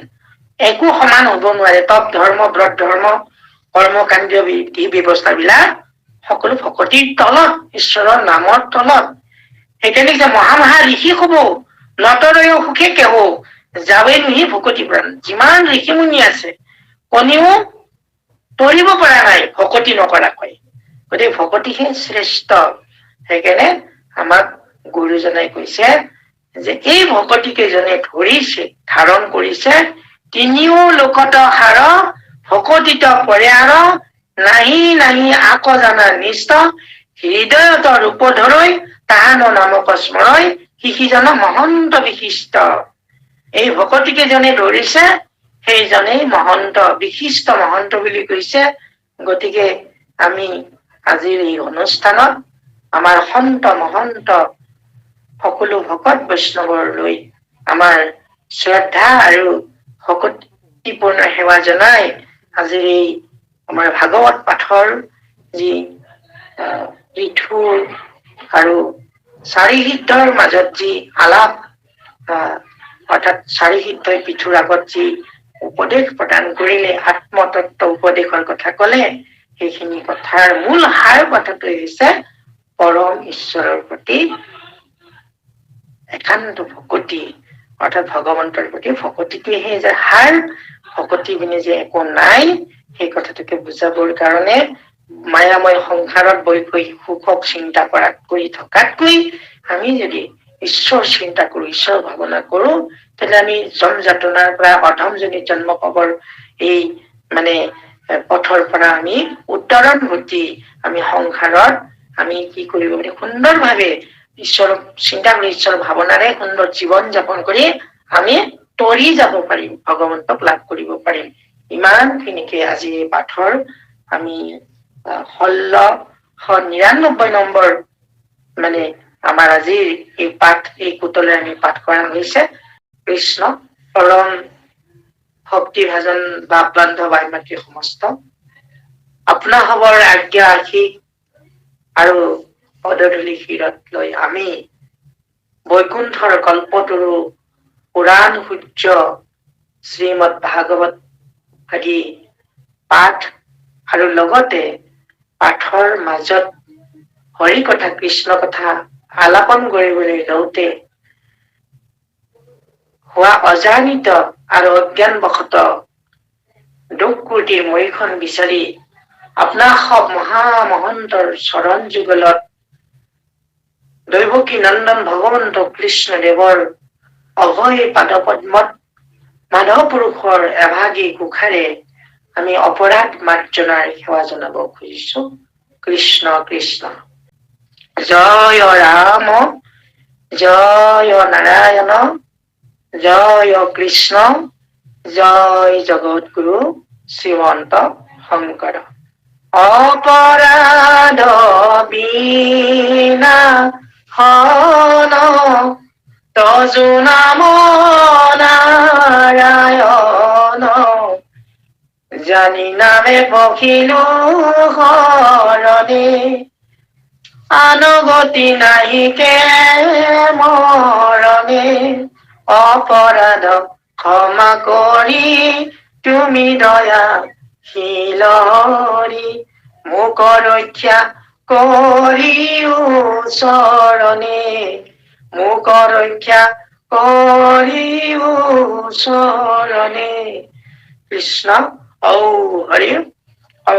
একো সমান হব নোৱাৰে। তপ ধৰ্ম ব্ৰত ধৰ্ম কৰ্মকাণ্ডীয় বিধি ব্যৱস্থা বিলাক সকলো ভকতিৰ তলত, ঈশ্বৰৰ নামৰ তলত। সেইকাৰণে যে মহা ঋষি হব নতৰয় সুখে কেহ, যাৱে নুহি ভকতি প্ৰাণ। যিমান ঋষিমুনি আছে কোনেও তৰিব পৰা নাই ভকতি নকৰাকৈ। গতিকে ভকতিহে শ্ৰেষ্ঠ। সেইকাৰণে আমাক গুৰুজনাই কৈছে যে এই ভকতিকে জনে ধৰিছে, ধাৰণ কৰিছে, তিনিও লোকত সাৰ, ভকতিত পৰে আৰ, নাহি নাহি আক জানা নিষ্ঠ, হৃদয়ত ৰূপ ধৰৈ তাহান নামক স্মৰয়, শিষিজন মহন্ত বিশিষ্ট। এই ভকতিকে জনে ধৰিছে সেইজনেই মহন্ত, বিশিষ্ট মহন্ত বুলি কৈছে। গতিকে আমি আজিৰ এই অনুষ্ঠানত আমাৰ সন্ত মহন্ত সকলো ভকত বৈষ্ণৱলৈ আমাৰ শ্ৰদ্ধা আৰু ভকতিপূৰ্ণ সেৱা জনাই আজিৰ এই আমাৰ ভাগৱত পাঠৰ যি পৃথুৰ আৰু চাৰি সিদ্ধৰ মাজত যি আলাপ, অৰ্থাৎ চাৰি সিদ্ধই পৃথুৰ আগত যি উপদেশ প্ৰদান কৰিলে, আত্মতত্ব উপদেশৰ কথা কলে, সেইখিনি কথাৰ মূল সাৰ কথাটোৱে হৈছে পৰম ঈশ্বৰৰ প্ৰতি একান্ত ভকতি। অৰ্থাৎ ভগৱন্তৰ প্ৰতি ভকতিটোৱেহে যে সাৰ, ভকতি বিনে যে একো নাই, সেই কথাটোকে বুজাবৰ কাৰণে মায়াময় সংসাৰত বৈষয়িক সুখক চিন্তা কৰি থকাতকৈ আমি যদি ঈশ্বৰ চিন্তা কৰো, ঈশ্বৰ ভাৱনা কৰো, তেতিয়াহলে আমি জম যাতনাৰ পৰা অধমজনিত জন্ম পাবৰ এই পথৰ পৰা আমি উত্তৰণ ঘটি আমি সংসাৰত আমি কি কৰিব পাৰি, সুন্দৰভাৱে ঈশ্বৰক চিন্তা কৰি ঈশ্বৰৰ ভাৱনাৰে সুন্দৰ জীৱন যাপন কৰি আমি তৰি যাব পাৰিম, ভগৱন্তক লাভ কৰিব পাৰিম। ইমান খিনিকে আজি এই পাঠৰ আমি 1699 নম্বৰ আমাৰ আজিৰ এই পাঠ, এই কুটলে আমি পাঠ কৰা হৈছে। কৃষ্ণ পৰম ভক্তি ভাজন বাপ বান্ধৱ ভাই মাতৃ সমস্ত, আপোনা হবৰ আজ্ঞা আশীষ আৰু পদধূলি শিৰত লৈ আমি বৈকুণ্ঠৰ কল্পতৰু পুৰাণ সূৰ্য শ্ৰীমদ ভাগৱত আদি পাঠ আৰু লগতে পাঠৰ মাজত হৰি কথা কৃষ্ণ কথা আলাপন কৰিবলৈ লওঁতে হোৱা অজানিত আৰু অজ্ঞান বশত দুখ কুৰ্তিৰ মৈখন বিচাৰি আপোনাৰ মহামহন্তৰ চৰণ যুগলত দৈৱকী নন্দন ভগৱন্ত কৃষ্ণদেৱৰ অভয় পাদপদ্মত মাধৱ পুৰুষৰ এভাগী কুখাৰে আমি অপৰাধ মাৰ্জনাৰ সেৱা জনাব খুজিছো। কৃষ্ণ কৃষ্ণ। জয় ৰাম, জয় নাৰায়ণ, জয় কৃষ্ণ, জয় জগৎগুৰু শ্ৰীমন্ত শংকৰ। অপৰাধ বিনা হন তজু নাম নাৰায়ণ, জানি নামে পখিলো শৰণে, আনুগতি নাহিকে মৰণে, অপৰাধ ক্ষমা কৰি তুমি দয়া শিলৰি, মোক ৰক্ষা কৰি ওচৰণে, মোক ৰক্ষা কৰি ওচৰণে। কৃষ্ণ ঔ হৰি ঔ